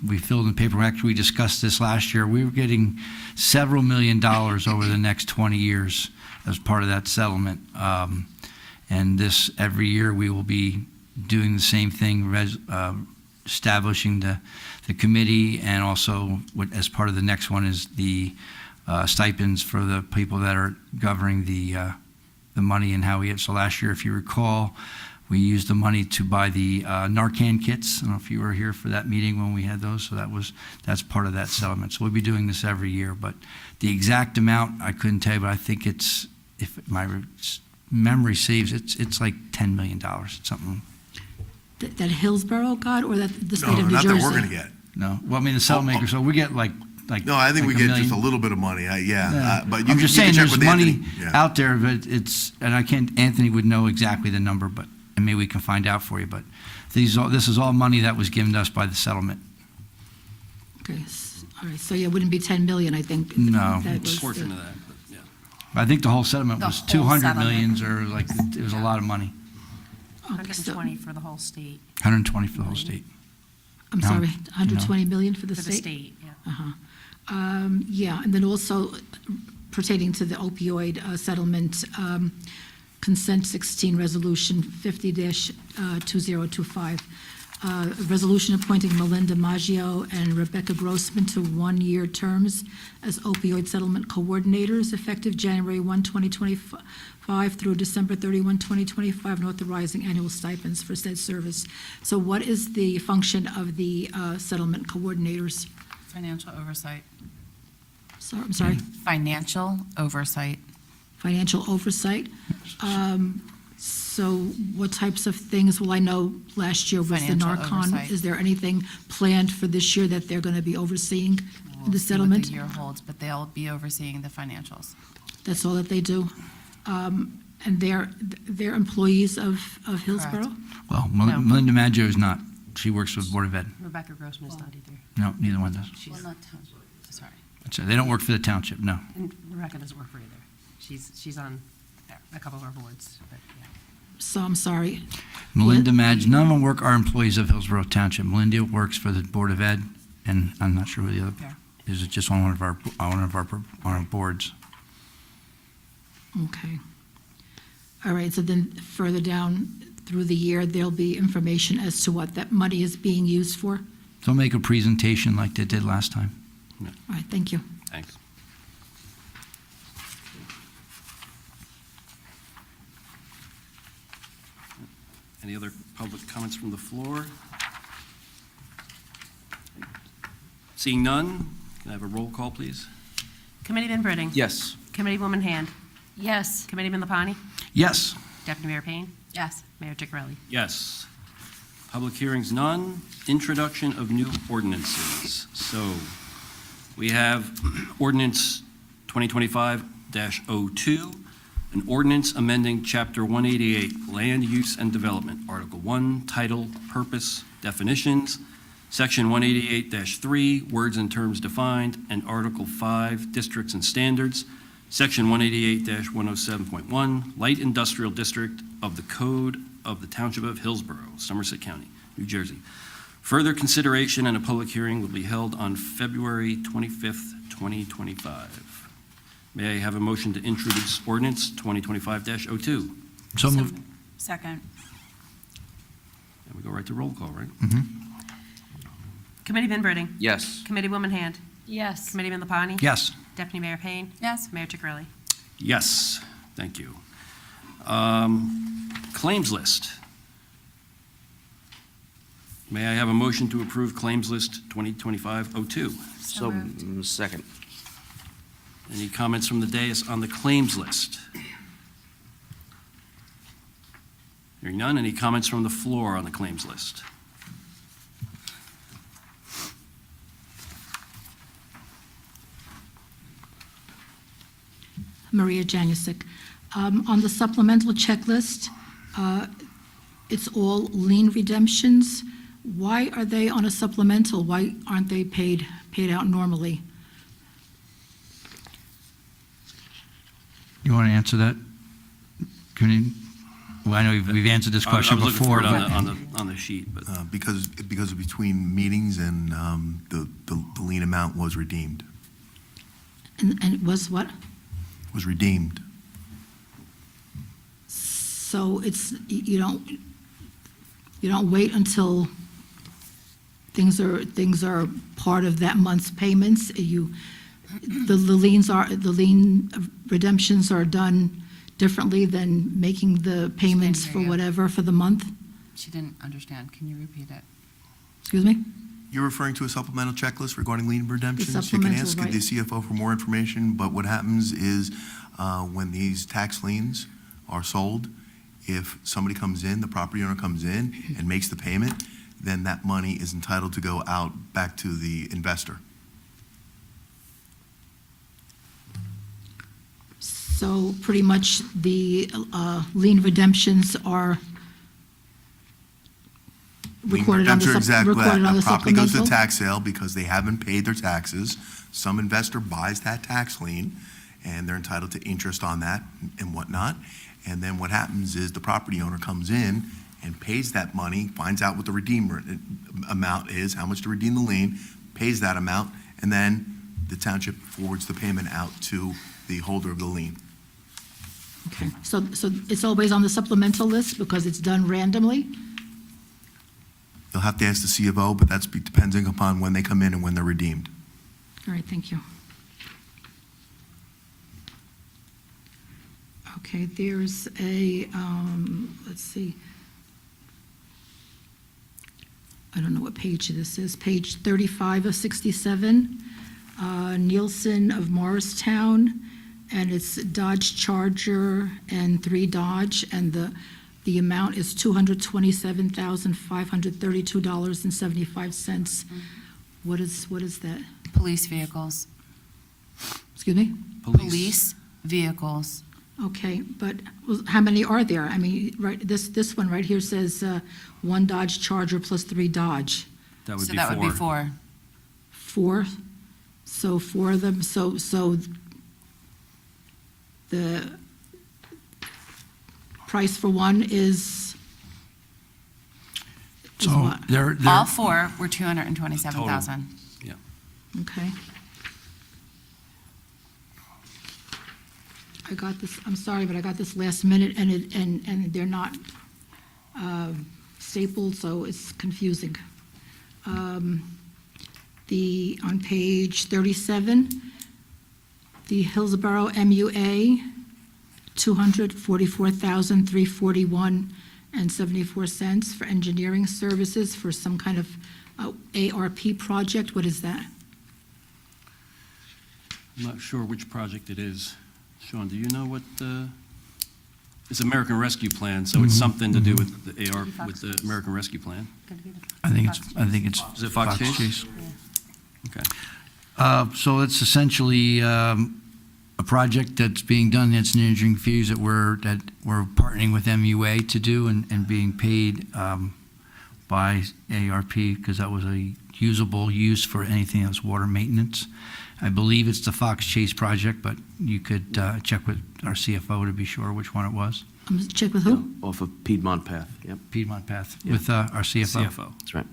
we filled in the paper. Actually, we discussed this last year. We were getting several $1 million over the next 20 years as part of that settlement. And this, every year, we will be doing the same thing, establishing the committee, and also as part of the next one is the stipends for the people that are governing the money and how we have. So last year, if you recall, we used the money to buy the Narcan kits. I don't know if you were here for that meeting when we had those. So that's part of that settlement. So we'll be doing this every year. But the exact amount I couldn't tell you, but I think it's, if my memory saves, it's like $10 million. It's something. That Hillsborough got, or that the state of New not Jersey? that we're going to get. No, well, I mean the settlement maker. So we get like. No, I think like we $1 get just a million. little bit of money. But you I'm can, just you saying can check there's with money Anthony. Yeah. out there, but and I can't, Anthony would know exactly the number, but, and maybe we can find out for you, but this is all money that was given to us by the settlement. Okay, all right, so yeah, it wouldn't be 10 million, I think. No. That A was portion the- of that, but yeah. I think the whole settlement The was whole 200 settlement. millions, or like, it was a lot of money, Okay, so, 120 for the whole state. 120 for the whole state. I'm No, sorry, no. 120 million for the For state? the state, yeah. Uh-huh. Yeah, and then also pertaining to the opioid settlement, consent 16, resolution 50-2025, resolution appointing Melinda Maggio and Rebecca Grossman to one-year terms as opioid settlement coordinators effective January 1, 2025 through December 31, 2025, and authorizing annual stipends for said service. So what is the function of the settlement coordinators? Financial oversight. I'm sorry, Financial oversight. financial oversight. So what types of things, well, I know last year was the Financial Narcon. oversight. Is there anything planned for this year that they're going to be overseeing We'll the see what settlement? the year holds, but they'll be overseeing the financials. That's all that they do? And they're employees of Hillsborough? Well, No. Melinda Maggio is not. She works with Board of Ed. Rebecca Grossman is not either. No, neither one does. Well, not township, sorry. So they don't work for the township, no. And Rebecca doesn't work for either. She's on a couple of our boards, but yeah. So I'm sorry. Melinda Maggio, none of them are employees of Hillsborough Township. Melinda works for the Board of Ed, and I'm not sure who the other, Yeah. is it just on one of our boards. Okay. All right, so then further down through the year, there'll be information as to what that money is being used for? They'll make a presentation like they did last time. All right, thank you. Thanks. Any other public comments from the floor? Seeing none, can I have a roll call, please? Committeeman Britting? Yes. Committeewoman Hand? Yes. Committeeman Lapani? Yes. Deputy Mayor Payne? Yes. Mayor Ciccarelli? Yes. Public hearings, none. Introduction of new ordinances. So we have ordinance 2025-02, an ordinance amending Chapter 188, Land Use and Development, Article 1, Title, Purpose, Definitions, Section 188-3, Words and Terms Defined, and Article 5, Districts and Standards, Section 188-107.1, Light Industrial District of the Code of the Township of Hillsborough, Somerset County, New Jersey. Further consideration and a public hearing will be held on February 25th, 2025. May I have a motion to introduce ordinance 2025-02? So moved. Second. And we go right to roll call, right? Committeeman Britting? Yes. Committeewoman Hand? Yes. Committeeman Lapani? Yes. Deputy Mayor Payne? Yes. Mayor Ciccarelli? Yes, thank you. Claims list. May I have a motion to approve claims list 2025-02? So, second. Any comments from the dais on the claims list? Hearing none, any comments from the floor on the claims list? Maria Janusik. On the supplemental checklist, it's all lien redemptions. Why are they on a supplemental? Why aren't they paid out normally? You want to answer that? Well, I know we've answered this question I was looking for before. it on the sheet, but Because between meetings and the lien amount was redeemed. And it was what? Was redeemed. So it's, you don't wait until things are part of that month's payments? The lien redemptions are done differently than making the payments hear for you. whatever for the month? She didn't understand. Can you repeat it? Excuse me? You're referring to a supplemental checklist regarding lien redemptions? You can supplemental, ask right. the CFO for more information, but what happens is when these tax liens are sold, if somebody comes in, the property owner comes in and makes the payment, then that money is entitled to go out back to the investor. So pretty much the lien redemptions are Lien recorded on the redemptions are exactly that. supplemental? A property goes to tax sale because they haven't paid their taxes. Some investor buys that tax lien, and they're entitled to interest on that and whatnot. And then what happens is the property owner comes in and pays that money, finds out what the redeemer amount is, how much to redeem the lien, pays that amount, and then the township forwards the payment out to the holder of the lien. Okay, so it's always on the supplemental list because it's done randomly? You'll have to ask the CFO, but that's depending upon when they come in and when they're redeemed. All right, thank you. Okay, there's a, let's see. I don't know what page this is, page 35 of 67. Nielsen of Morristown, and it's Dodge Charger and 3 Dodge, and the amount is $227,532.75. What is that? Police vehicles. Excuse me? Police vehicles. Okay, but how many are there? I mean, right, this one right here says 1 Dodge Charger plus 3 Dodge. That would So be that would be 4. 4. 4, so 4 of them, so the price for one is So what? they're, All 4 were 227,000. Okay. I got this, I'm sorry, but I got this last minute, and they're not stapled, so it's confusing. On page 37, the Hillsborough MUA, $244,341.74 for engineering services for some kind of ARP project. What is that? I'm not sure which project it is. Sean, do you know what it's American Rescue Plan, so it's something to do with the AR, with the American Rescue Plan. I think it's Is it Fox Chase? Okay. So it's essentially a project that's being done, it's an engineering fees that we're partnering with MUA to do and being paid by ARP, because that was a usable use for anything that's water maintenance. I believe it's the Fox Chase project, but you could check with our CFO to be sure which one it was. Check with who? Off of Piedmont Path, yep. Piedmont Path, with our CFO. That's right.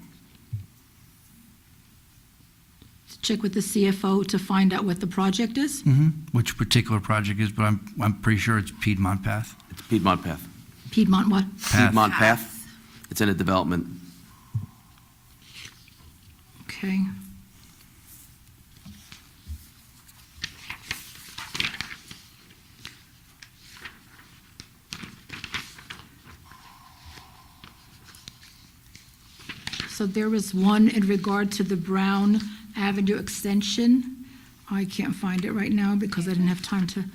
Check with the CFO to find out what the project is? Which particular project is, but I'm pretty sure it's Piedmont Path. It's Piedmont Path. Piedmont what? Piedmont Path. It's in a development. Okay. So there was one in regard to the Brown Avenue extension. I can't find it right now because I didn't have time to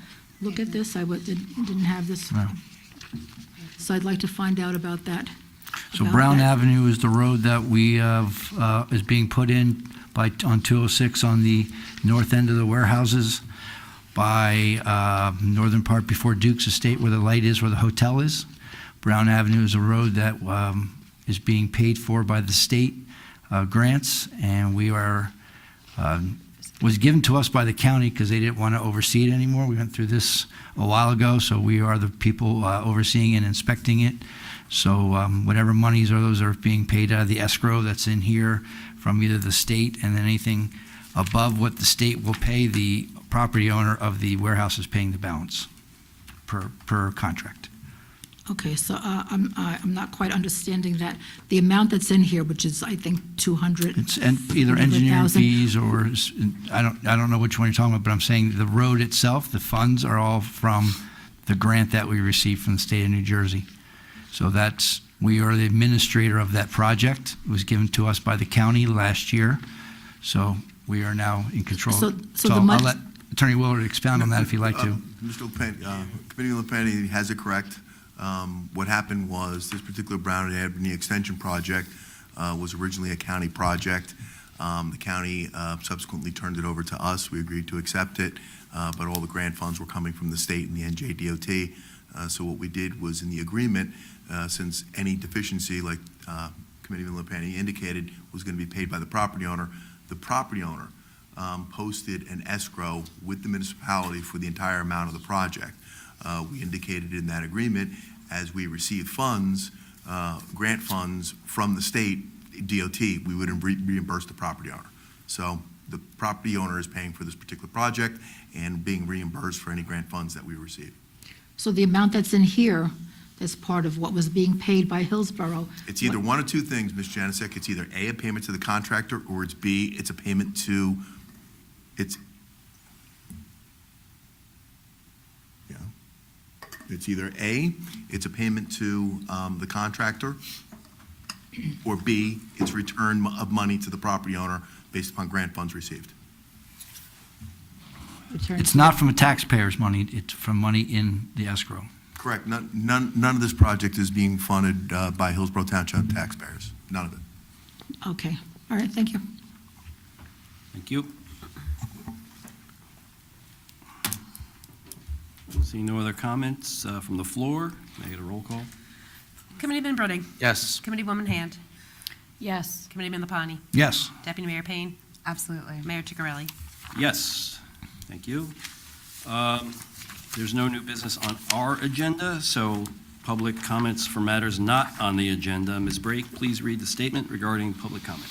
look at this. Didn't have this. No. So I'd like to find out about that. So about Brown that. Avenue is the road that we have, is being put in on 206 on the north end of the warehouses by northern part before Duke's Estate, where the light is, where the hotel is. Brown Avenue is a road that is being paid for by the state grants, and we are, was given to us by the county because they didn't want to oversee it anymore. We went through this a while ago, so we are the people overseeing and inspecting it. So whatever monies are, those are being paid out of the escrow that's in here from either the state, and then anything above what the state will pay, the property owner of the warehouse is paying the balance per contract. Okay, so I'm not quite understanding that. The amount that's in here, which is, I think, 200. It's either engineering fees or, I don't know which one you're talking about, but I'm saying the road itself, the funds are all from the grant that we received from the state of New Jersey. So we are the administrator of that project. It was given to us by the county last year. So we are now in control. So I'll let Attorney Willard expound on that if you'd like to. Mr. LePenny, Committee LePenny has it correct. What happened was this particular Brown Avenue extension project was originally a county project. The county subsequently turned it over to us. We agreed to accept it, but all the grant funds were coming from the state and the NJDOT. So what we did was in the agreement, since any deficiency, like Committeeman LePenny indicated, was going to be paid by the property owner posted an escrow with the municipality for the entire amount of the project. We indicated in that agreement, as we receive funds, grant funds from the state DOT, we would reimburse the property owner. So the property owner is paying for this particular project and being reimbursed for any grant funds that we receive. So the amount that's in here, that's part of what was being paid by Hillsborough. It's either one of two things, Ms. Janasek. It's either A, a payment to the contractor, or it's B, it's a payment to, it's either A, it's a payment to the contractor, or B, it's return of money to the property owner based upon grant funds received. Attorney? It's not from taxpayers' money, it's from money in the escrow. Correct. None of this project is being funded by Hillsborough Township taxpayers. None of it. Okay, all right, thank you. Thank you. Seeing no other comments from the floor, may I get a roll call? Committeeman Broding. Yes. Committeewoman Hand. Yes. Committeeman Lapani. Yes. Deputy Mayor Payne. Absolutely. Mayor Ciccarelli. Yes, thank you. There's no new business on our agenda, so public comments for matters not on the agenda. Ms. Brake, please read the statement regarding public comment.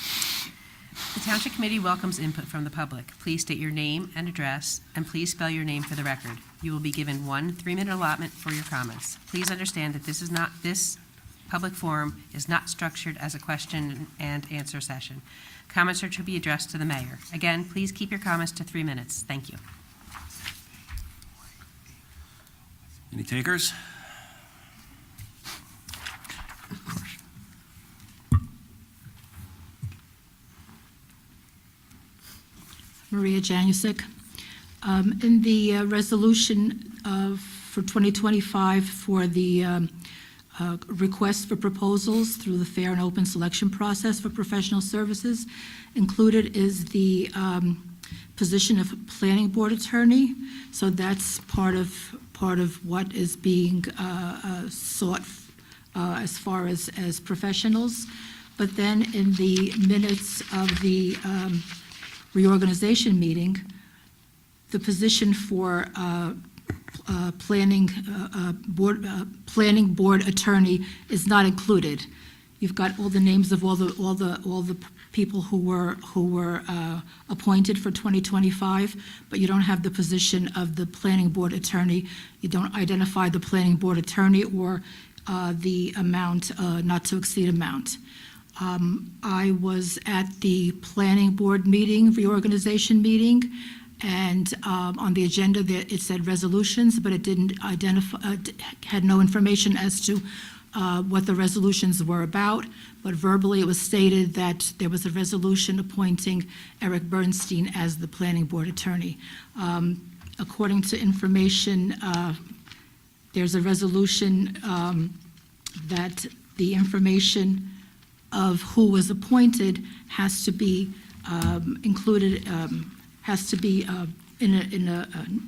The Township Committee welcomes input from the public. Please state your name and address, and please spell your name for the record. You will be given 1 3-minute allotment for your comments. Please understand that this public forum is not structured as a question and answer session. Comments are to be addressed to the mayor. Again, please keep your comments to 3 minutes. Thank you. Any takers? Maria Janusik. In the resolution for 2025 for the request for proposals through the fair and open selection process for professional services, included is the position of planning board attorney. So that's part of what is being sought as far as professionals. But then in the minutes of the reorganization meeting, the position for planning board attorney is not included. You've got all the names of all the people who were appointed for 2025, but you don't have the position of the planning board attorney. You don't identify the planning board attorney or the amount, not to exceed amount. I was at the planning board meeting, reorganization meeting, and on the agenda it said resolutions, but it didn't identify, had no information as to what the resolutions were about. But verbally it was stated that there was a resolution appointing Eric Bernstein as the planning board attorney. According to information, there's a resolution that the information of who was appointed has to be included, has to be in a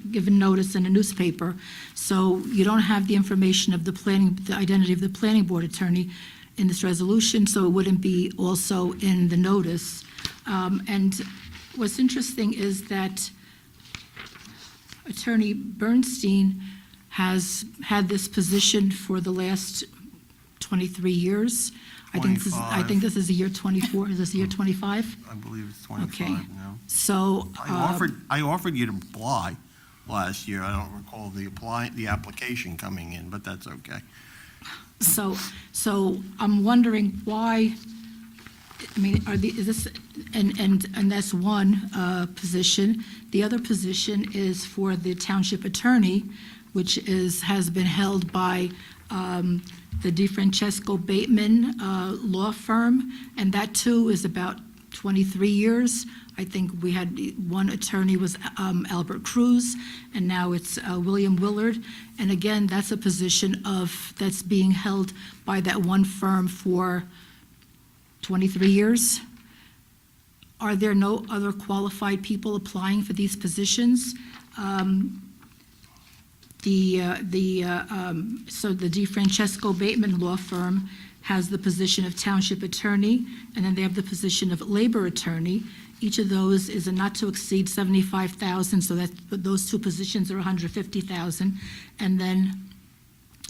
given notice in a newspaper. So you don't have the information of the identity of the planning board attorney in this resolution, so it wouldn't be also in the notice. And what's interesting is that Attorney Bernstein has had this position for the last 23 years. I think this is the year 24. Is this the year 25? I believe it's 25 Okay. now. So I offered you to apply last year. I don't recall the application coming in, but that's okay. So I'm wondering why. I mean, is this and that's one position. The other position is for the township attorney, which has been held by the DeFrancesco Bateman law firm, and that too is about 23 years. I think we had one attorney was Albert Cruz, and now it's William Willard. And again, that's a position that's being held by that one firm for 23 years. Are there no other qualified people applying for these positions? So the DeFrancesco Bateman law firm has the position of township attorney, and then they have the position of labor attorney. Each of those is a not to exceed $75,000, so those two positions are $150,000. And then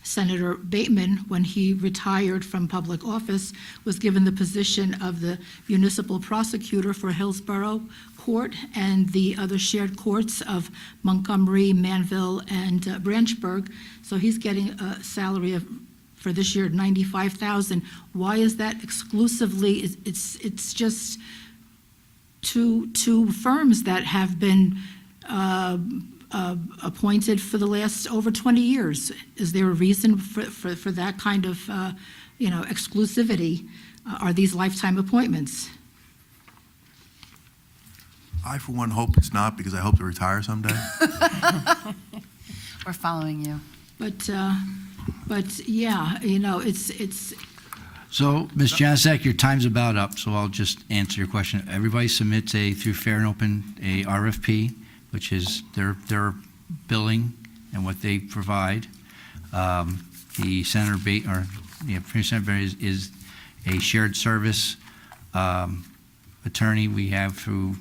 Senator Bateman, when he retired from public office, was given the position of the municipal prosecutor for Hillsborough Court and the other shared courts of Montgomery, Manville, and Branchburg. So he's getting a salary for this year, $95,000. Why is that exclusively? It's just two firms that have been appointed for the last over 20 years. Is there a reason for that kind of exclusivity? Are these lifetime appointments? I, for one, hope it's not, because I hope to retire someday. We're following you. But yeah, you know, it's So, Ms. Janasek, your time's about up, so I'll just answer your question. Everybody submits through Fair and Open, a RFP, which is their billing and what they provide. The Senator Premier Senator is a shared service attorney we have through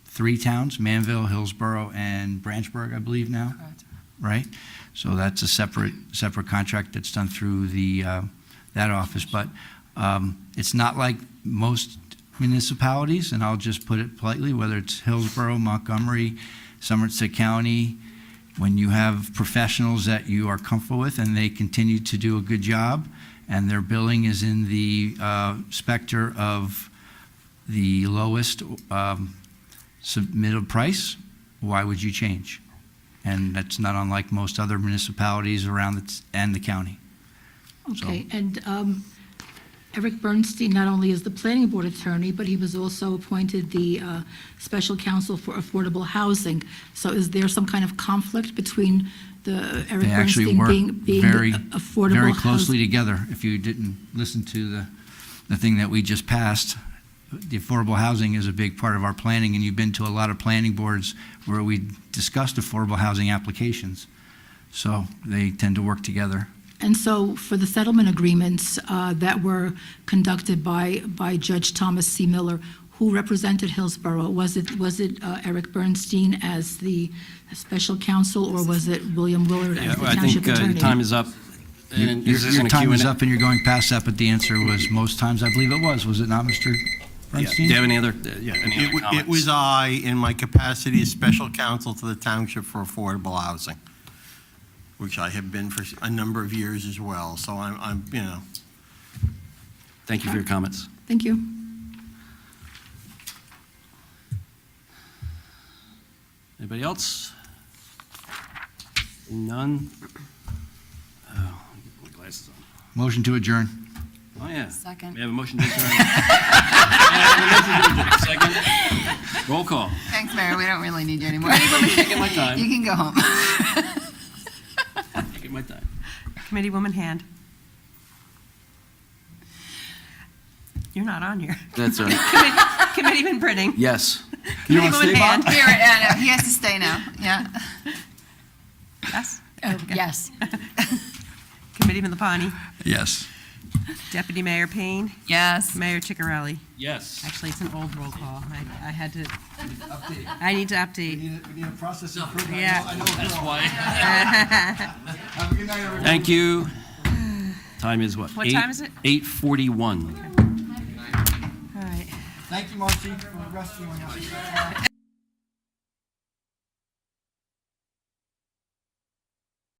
3 towns, Manville, Hillsborough, and Branchburg, I believe now. Correct. Right? So that's a separate contract that's done through that office. But it's not like most municipalities, and I'll just put it politely, whether it's Hillsborough, Montgomery, Somerset County, when you have professionals that you are comfortable with and they continue to do a good job and their billing is in the specter of the lowest submitted price, why would you change? And that's not unlike most other municipalities around and the county. okay. And Eric Bernstein not only is the planning board attorney, but he was also appointed the special counsel for affordable housing. So is there some kind of conflict between the Eric They actually Bernstein work being very, affordable very housing? closely together. If you didn't listen to the thing that we just passed, the affordable housing is a big part of our planning, and you've been to a lot of planning boards where we discussed affordable housing applications. So they tend to work together. And so for the settlement agreements that were conducted by Judge Thomas C. Miller, who represented Hillsborough? Was it Eric Bernstein as the special counsel, or was it William Willard as the I township think attorney? your time is up. And this isn't Your a time is Q&A. up and you're going past that, but the answer was most times, I believe it was it not, Mr. Yeah. Bernstein? Do you have any other, any other comments? It was I, in my capacity as special counsel to the Township for Affordable Housing, which I have been for a number of years as well. So I'm you know. Thank you for your comments. Thank you. Anybody else? None? Oh, my glasses on. Motion to adjourn. Oh, yeah. Second. May I have a motion to adjourn? May I have a motion to adjourn? Second. Roll call. Thanks, Mayor. We don't really need you anymore. Taking my time. You can go home. Taking my time. Committeewoman Hand. You're not on here. That's all right. Committeeman Britting. Yes. Committeewoman Hand. Here, yeah, no, he has to stay now. Yeah. Yes. Yes. Committeeman Lapani. Yes. Deputy Mayor Payne. Yes. Mayor Ciccarelli. Yes. Actually, it's an old roll call. I had to. I need to update. We need a process improvement. Yeah. That's why. Have a good night, everybody. Thank you. Time is what? What time is it? 8:41. All right. Thank you, Marcy, for rescuing us.